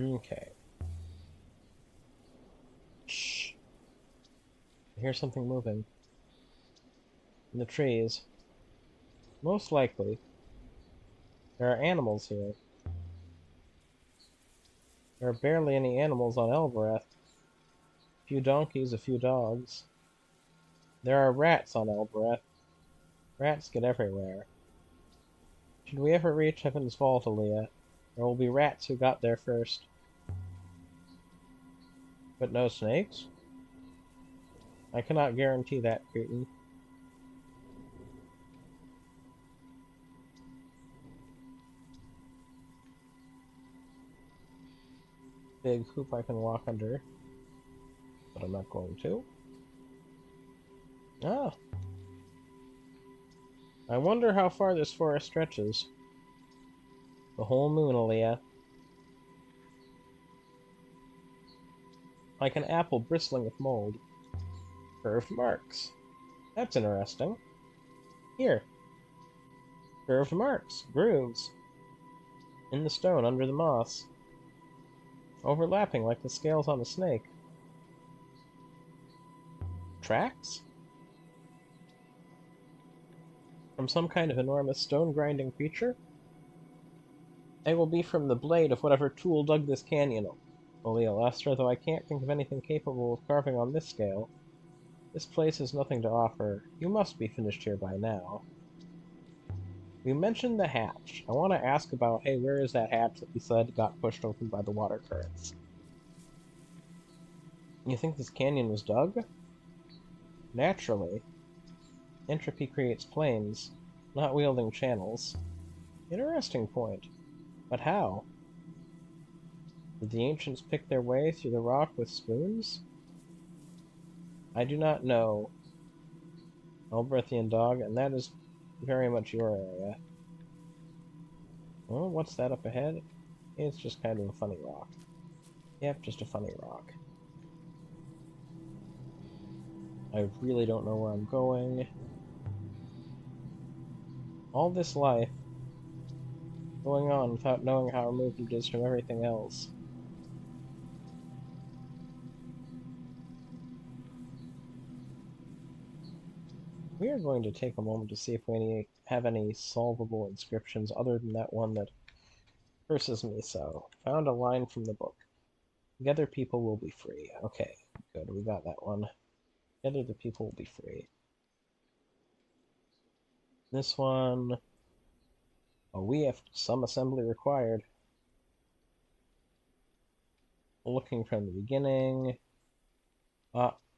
Speaker 1: Okay. Shh. I hear something moving. In the trees. Most likely. There are animals here. There are barely any animals on Elbereth. A few donkeys, a few dogs. There are rats on Elbereth. Rats get everywhere. Should we ever reach Heaven's Vault, Aaliyah, there will be rats who got there first. But no snakes? I cannot guarantee that, Cretan. Big hoop I can walk under, but I'm not going to. Ah! I wonder how far this forest stretches. The whole moon, Aaliyah. Like an apple bristling with mold. Curved marks. That's interesting. Here. Curved marks. Grooves. In the stone under the moss. Overlapping like the scales on a snake. Tracks? From some kind of enormous stone-grinding creature? They will be from the blade of whatever tool dug this canyon. Aaliyah Lester, though I can't think of anything capable of carving on this scale. This place has nothing to offer. You must be finished here by now. We mentioned the hatch. I want to ask about, hey, where is that hatch that we said got pushed open by the water currents? You think this canyon was dug? Naturally. Entropy creates planes, not wielding channels. Interesting point. But how? Did the ancients pick their way through the rock with spoons? I do not know, Elbrethian dog, and that is very much your area. Oh, what's that up ahead? It's just kind of a funny rock. Yep, just a funny rock. I really don't know where I'm going. All this life going on without knowing how removed it is from everything else. We are going to take a moment to see if we have any solvable inscriptions other than that one that curses me so. Found a line from the book. Together people will be free. Okay, good, we got that one. Together the people will be free. This one... Oh, we have some assembly required. Looking from the beginning.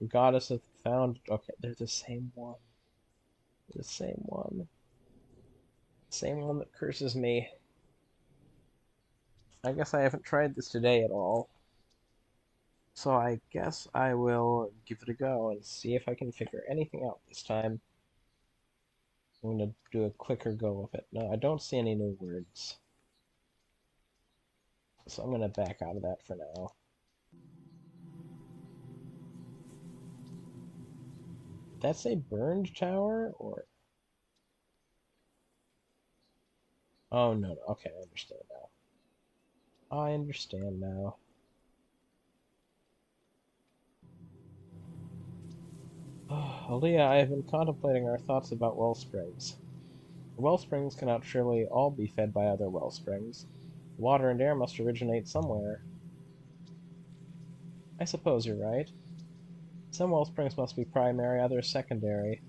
Speaker 1: Goddess of found... Okay, they're the same one. The same one. Same one that curses me. I guess I haven't tried this today at all. So I guess I will give it a go and see if I can figure anything out this time. I'm going to do a quicker go of it. No, I don't see any new words. So I'm going to back out of that for now. Did that say burned tower, or... Oh, no, no. Okay, I understand now. I understand now. Aaliyah, I have been contemplating our thoughts about wellsprings. The wellsprings cannot surely all be fed by other wellsprings. Water and air must originate somewhere. I suppose you're right. Some wellsprings must be primary, others secondary.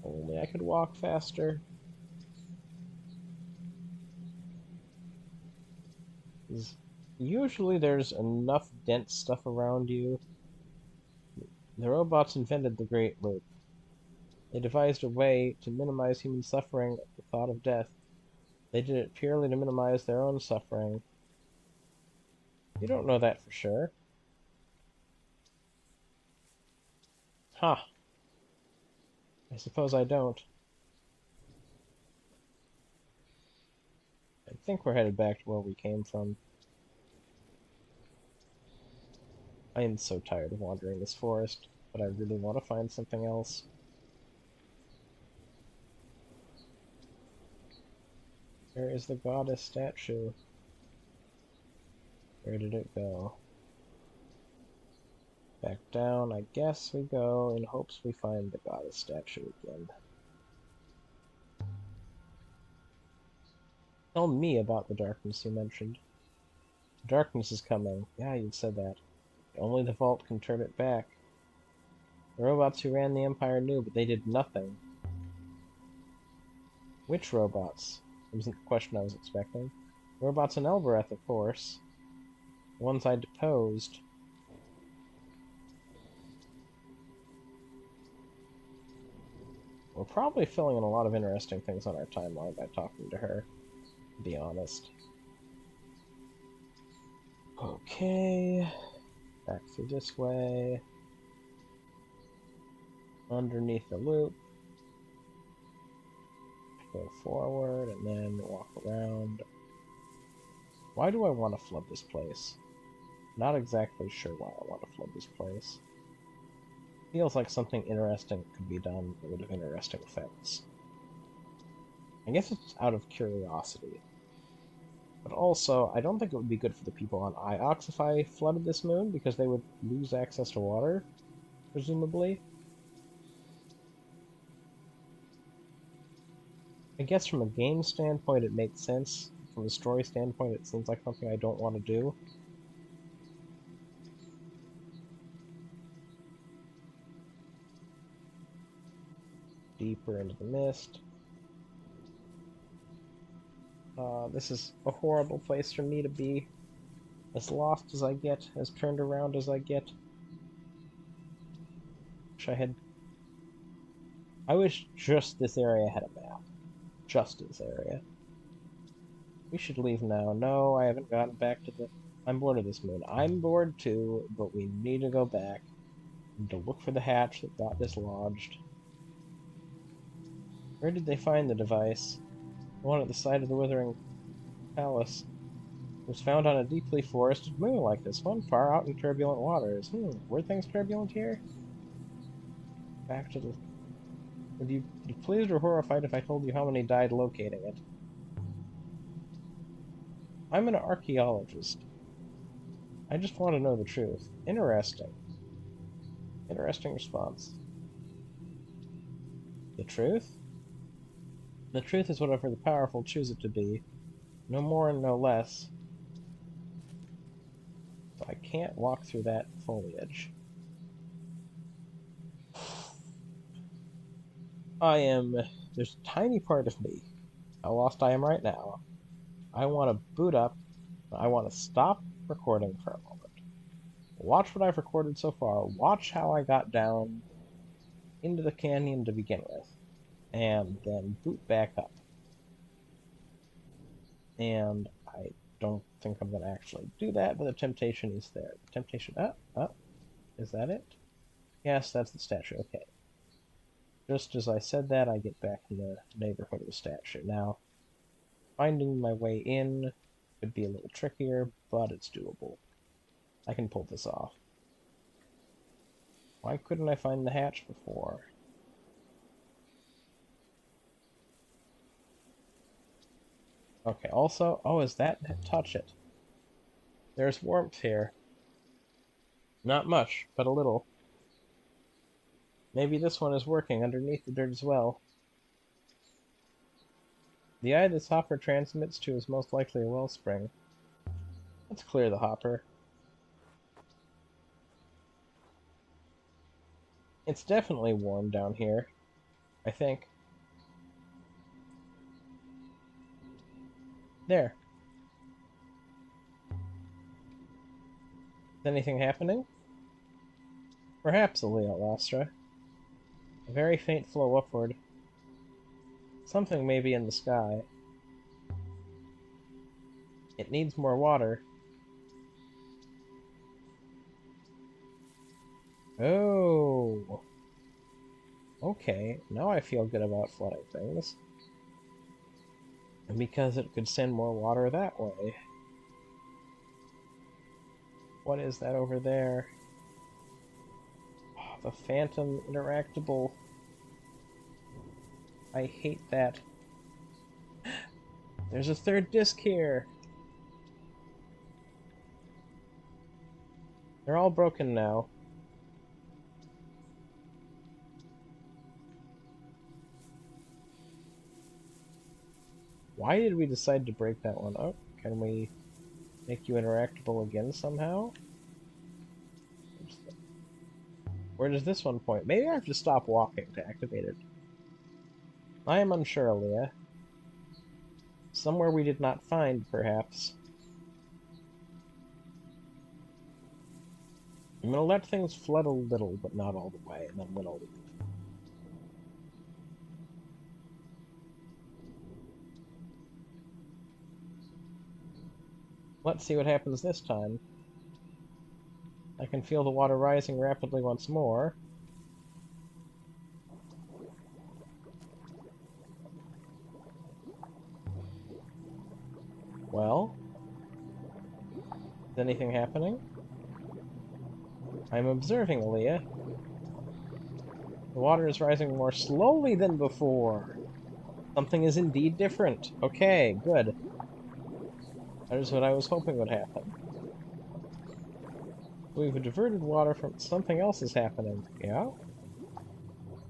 Speaker 1: only I could walk faster. 'Cause usually there's enough dense stuff around you. The robots invented the Great Loop. They devised a way to minimize human suffering at the thought of death. They did it purely to minimize their own suffering. You don't know that for sure. Huh. I suppose I don't. I think we're headed back to where we came from. I am so tired of wandering this forest, but I really want to find something else. Where is the goddess statue? Where did it go? Back down, I guess we go in hopes we find the goddess statue again. Tell me about the darkness you mentioned. Darkness is coming. Yeah, you said that. Only the vault can turn it back. The robots who ran the Empire knew, but they did nothing. Which robots? That wasn't the question I was expecting. Robots in Elbereth, of course. The ones I deposed. We're probably filling in a lot of interesting things on our timeline by talking to her, to be honest. Okay. Back through this way. Underneath the loop. Go forward and then walk around. Why do I want to flood this place? Not exactly sure why I want to flood this place. Feels like something interesting could be done that would have interesting effects. I guess it's out of curiosity. But also, I don't think it would be good for the people on Iox if I flooded this moon, because they would lose access to water, presumably. I guess from a game standpoint it makes sense. From a story standpoint it seems like something I don't want to do. Deeper into the mist. This is a horrible place for me to be. As lost as I get, as turned around as I get. I wish just this area had a map. Just this area. We should leave now. No, I haven't gotten back to the... I'm bored of this moon. I'm bored too, but we need to go back. And to look for the hatch that got dislodged. Where did they find the device? The one at the side of the Withering Palace. It was found on a deeply forested moon like this one, far out in turbulent waters. Were things turbulent here? Back to the... Would you be pleased or horrified if I told you how many died locating it? I'm an archaeologist. I just want to know the truth. Interesting. Interesting response. The truth? The truth is whatever the powerful choose it to be. No more and no less. So I can't walk through that foliage. There's a tiny part of me, how lost I am right now. I want to boot up. I want to stop recording for a moment. Watch what I've recorded so far. Watch how I got down into the canyon to begin with. And then boot back up. And I don't think I'm going to actually do that, but the temptation is there. The temptation... is that it? Yes, that's the statue. Okay. Just as I said that, I get back in the neighborhood of the statue. Now, finding my way in could be a little trickier, but it's doable. I can pull this off. Why couldn't I find the hatch before? Okay, also... Oh, is that... Touch it. There's warmth here. Not much, but a little. Maybe this one is working underneath the dirt as well. The eye this hopper transmits to is most likely a wellspring. Let's clear the hopper. It's definitely warm down here. I think. There. Is anything happening? Perhaps, Aleolastra. A very faint flow upward. Something may be in the sky. It needs more water. Oh. Okay, now I feel good about flooding things. And because it could send more water that way. What is that over there? Oh, the phantom interactable. I hate that. There's a third disc here. They're all broken now. Why did we decide to break that one up? Can we make you interactable again somehow? Where does this one point? Maybe I have to stop walking to activate it. I am unsure, Aaliyah. Somewhere we did not find, perhaps. I'm gonna let things flood a little, but not all the way, and then we'll leave. Let's see what happens this time. I can feel the water rising rapidly once more. Well? Is anything happening? I'm observing, Aaliyah. The water is rising more slowly than before. Something is indeed different. Okay, good. That is what I was hoping would happen. We've diverted water from... Something else is happening. Yeah?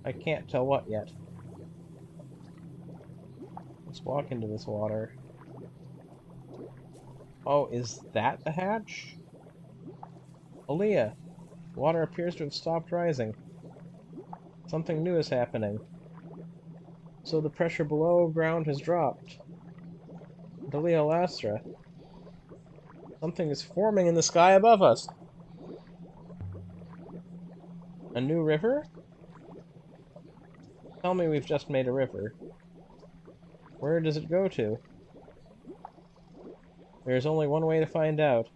Speaker 1: I can't tell what yet. Let's walk into this water. Oh, is that the hatch? Aaliyah, water appears to have stopped rising. Something new is happening. So the pressure below ground has dropped. Aleolastra, something is forming in the sky above us. A new river? Tell me we've just made a river. Where does it go to? There's only one way to find out.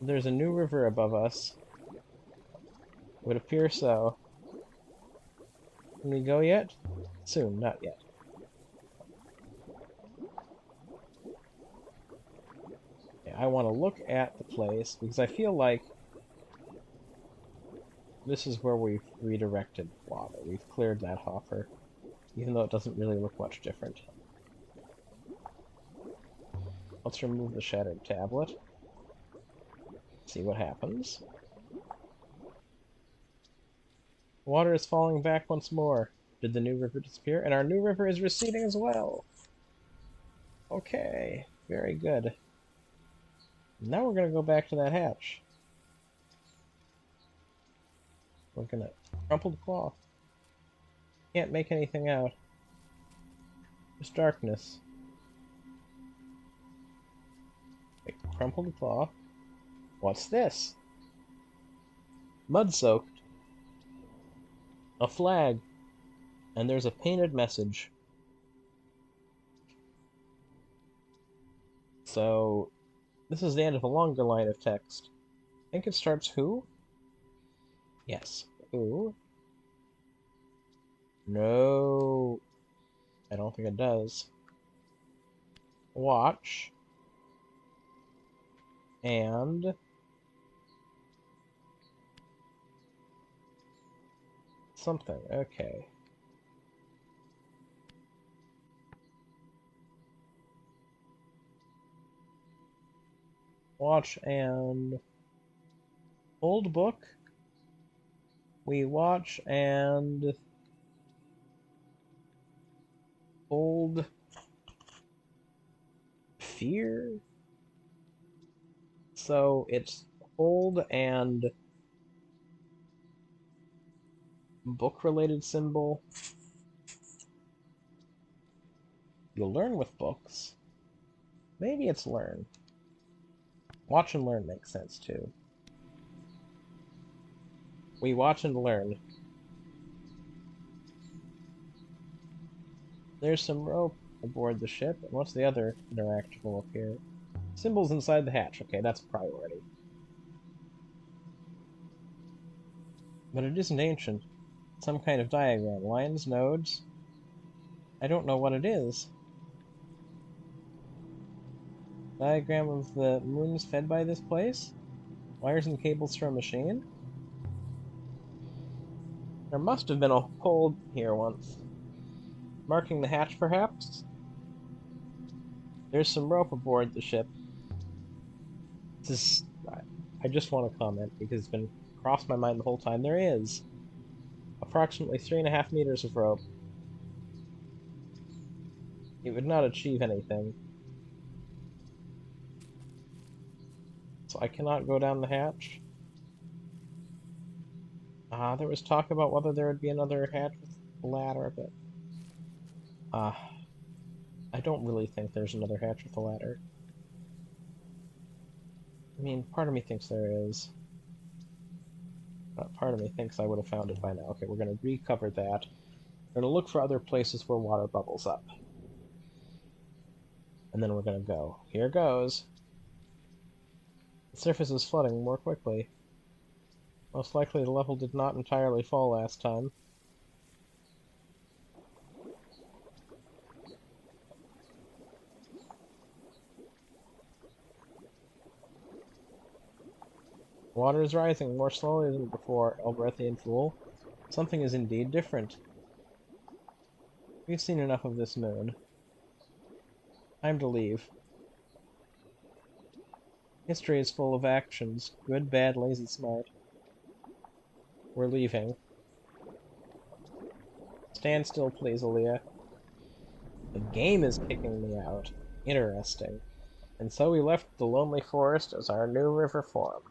Speaker 1: There's a new river above us. It would appear so. Can we go yet? Soon, not yet. Okay, I want to look at the place because I feel like this is where we've redirected water. We've cleared that hopper, even though it doesn't really look much different. Let's remove the shattered tablet. See what happens. Water is falling back once more. Did the new river disappear? And our new river is receding as well. Okay, very good. Now we're gonna go back to that hatch. We're gonna crumple the claw. Can't make anything out. Just darkness. Okay, crumple the claw. What's this? Mud-soaked. A flag. And there's a painted message. So, this is the end of a longer line of text. I think it starts who? Yes. Who? No. I don't think it does. Watch. And... something. Okay. Watch and... old book. We watch and... hold... fear? So it's hold and... book-related symbol. You'll learn with books. Maybe it's learn. Watch and learn makes sense, too. We watch and learn. There's some rope aboard the ship, and what's the other interactable up here? Symbols inside the hatch. Okay, that's a priority. But it isn't ancient. Some kind of diagram. Lines, nodes. I don't know what it is. Diagram of the moons fed by this place? Wires and cables for a machine? There must have been a hole here once. Marking the hatch, perhaps? There's some rope aboard the ship. This is... I just want to comment, because it's been crossed my mind the whole time. There is approximately 3.5 meters of rope. It would not achieve anything. So I cannot go down the hatch. There was talk about whether there would be another hatch with a ladder, but... I don't really think there's another hatch with a ladder. I mean, part of me thinks there is. But part of me thinks I would have found it by now. Okay, we're going to recover that. We're going to look for other places where water bubbles up. And then we're going to go. Here goes. The surface is flooding more quickly. Most likely the level did not entirely fall last time. Water is rising more slowly than before, Elbrethian fool. Something is indeed different. We've seen enough of this moon. Time to leave. History is full of actions. Good, bad, lazy, smart. We're leaving. Stand still, please, Aaliyah. The game is kicking me out. Interesting. And so we left the lonely forest as our new river formed.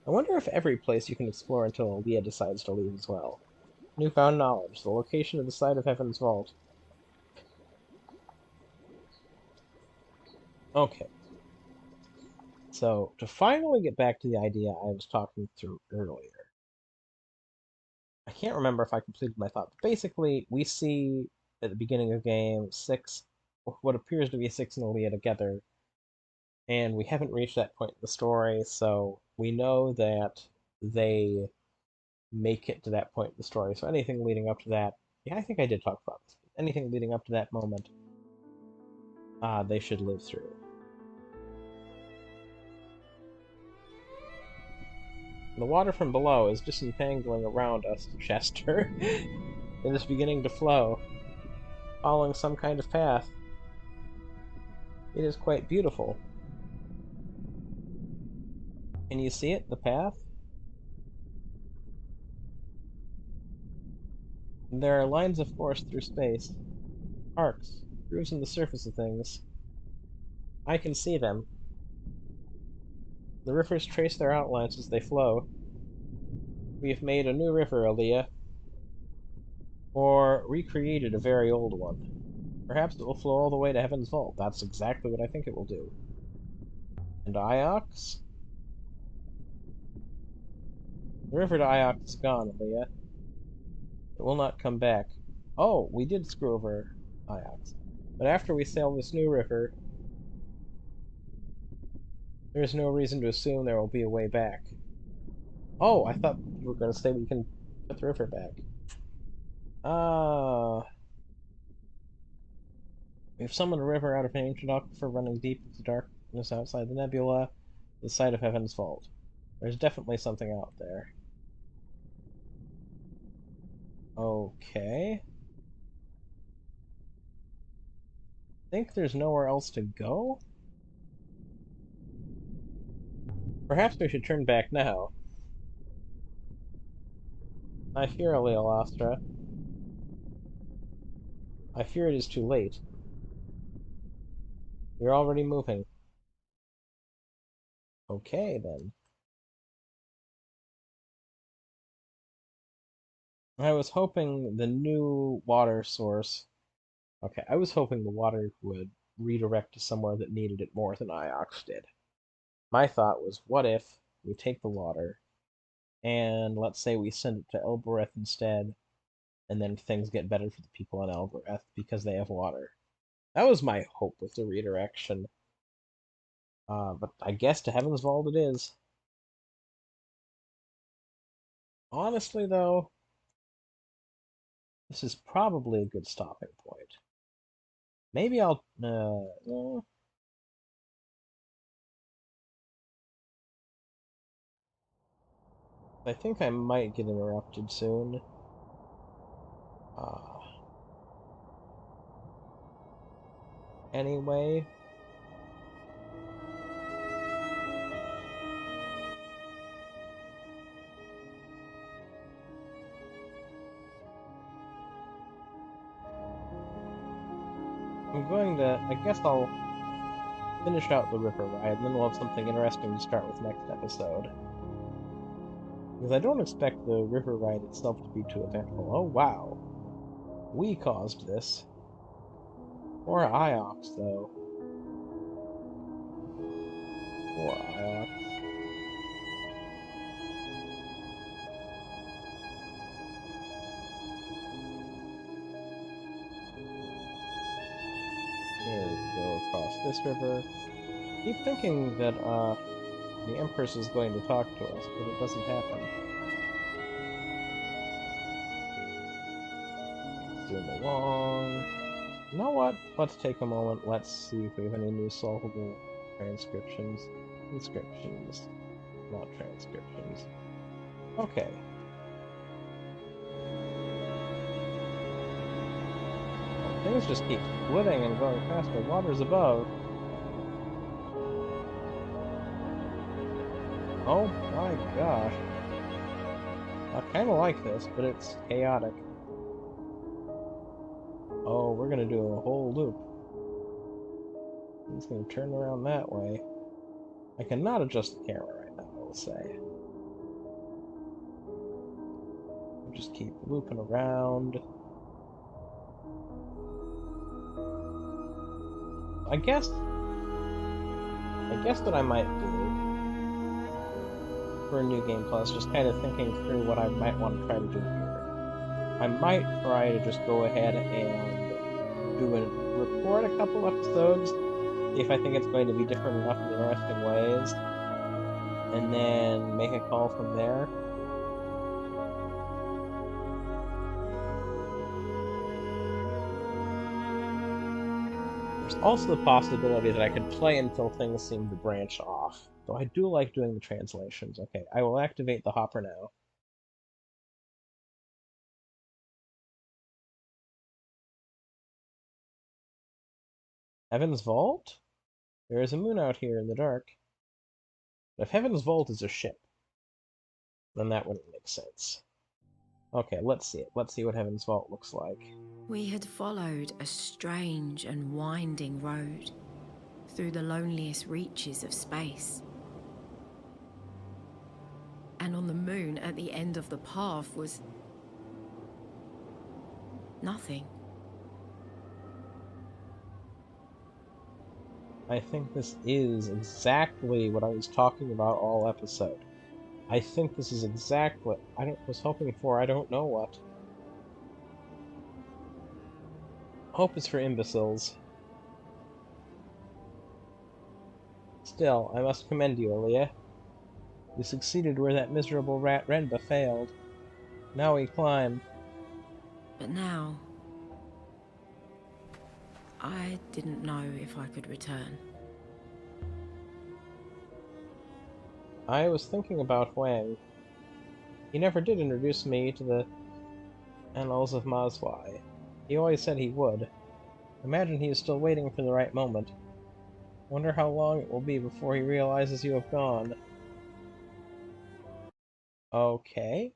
Speaker 1: I wonder if every place you can explore until Aaliyah decides to leave as well. Newfound knowledge. The location of the site of Heaven's Vault. Okay. So, to finally get back to the idea I was talking through earlier. I can't remember if I completed my thought, but basically, we see at the beginning of game 6, what appears to be 6 and Aaliyah together, and we haven't reached that point in the story, so we know that they make it to that point in the story. So anything leading up to that, yeah, I think I did talk about this. Anything leading up to that moment, they should live through. The water from below is disentangling around us, Chester. It is beginning to flow, following some kind of path. It is quite beautiful. Can you see it, the path? There are lines of force through space, arcs, grooves in the surface of things. I can see them. The rivers trace their outlines as they flow. We have made a new river, Aaliyah. Or recreated a very old one. Perhaps it will flow all the way to Heaven's Vault. That's exactly what I think it will do. And Iox? The river to Iox is gone, Aaliyah. It will not come back. Oh, we did screw over Iox. But after we sail this new river, there is no reason to assume there will be a way back. Oh, I thought you were going to say we can put the river back. Ah. We've summoned a river out of an ancient aquifer running deep into darkness outside the nebula, the site of Heaven's Vault. There's definitely something out there. Okay. Think there's nowhere else to go? Perhaps we should turn back now. I fear, Aleolastra. I fear it is too late. We're already moving. Okay, then. I was hoping the new water source. Okay, I was hoping the water would redirect to somewhere that needed it more than Iox did. My thought was, what if we take the water and let's say we send it to Elbereth instead, and then things get better for the people in Elbereth because they have water. That was my hope with the redirection. But I guess to Heaven's Vault it is. Honestly, though, this is probably a good stopping point. Maybe I'll. I think I might get interrupted soon. Uh, anyway, I'm going to. I guess I'll finish out the river ride, and then we'll have something interesting to start with next episode. Because I don't expect the river ride itself to be too eventful. Oh, wow. We caused this. Poor Iox, though. Poor Iox. Here we go across this river. Keep thinking that, the Empress is going to talk to us, but it doesn't happen. Zoom along. You know what? Let's take a moment. Let's see if we have any new solvable transcriptions. Inscriptions, not transcriptions. Okay. Things just keep splitting and going faster. Water's above. Oh my gosh. I kind of like this, but it's chaotic. Oh, we're gonna do a whole loop. It's gonna turn around that way. I cannot adjust the camera right now, I will say. We'll just keep looping around. I guess what I might do for a new game plus, just kind of thinking through what I might want to try to do here. I might try to just go ahead and record a couple episodes, see if I think it's going to be different enough in interesting ways, and then make a call from there. There's also the possibility that I could play until things seem to branch off, though I do like doing the translations. Okay, I will activate the hopper now. Heaven's Vault? There is a moon out here in the dark. But if Heaven's Vault is a ship, then that wouldn't make sense. Okay, let's see it. Let's see what Heaven's Vault looks like.
Speaker 2: We had followed a strange and winding road through the loneliest reaches of space. And on the moon at the end of the path was nothing.
Speaker 1: I think this is exactly what I was talking about all episode. I think this is exactly what I was hoping for. I don't know what. Hope is for imbeciles. Still, I must commend you, Aaliyah. You succeeded where that miserable rat Renba failed. Now we climb.
Speaker 2: But now, I didn't know if I could return.
Speaker 1: I was thinking about Huang. He never did introduce me to the annals of Mazwai. He always said he would. Imagine he is still waiting for the right moment. Wonder how long it will be before he realizes you have gone. Okay.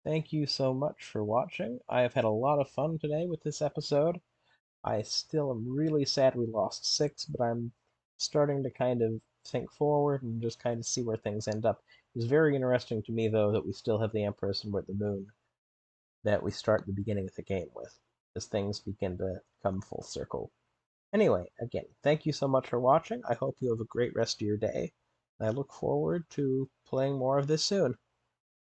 Speaker 1: Thank you so much for watching. I have had a lot of fun today with this episode. I still am really sad we lost 6, but I'm starting to kind of think forward and just kind of see where things end up. It's very interesting to me, though, that we still have the Empress and we're at the moon. that we start the beginning of the game with, as things begin to come full circle. Anyway, again, thank you so much for watching. I hope you have a great rest of your day. I look forward to playing more of this soon.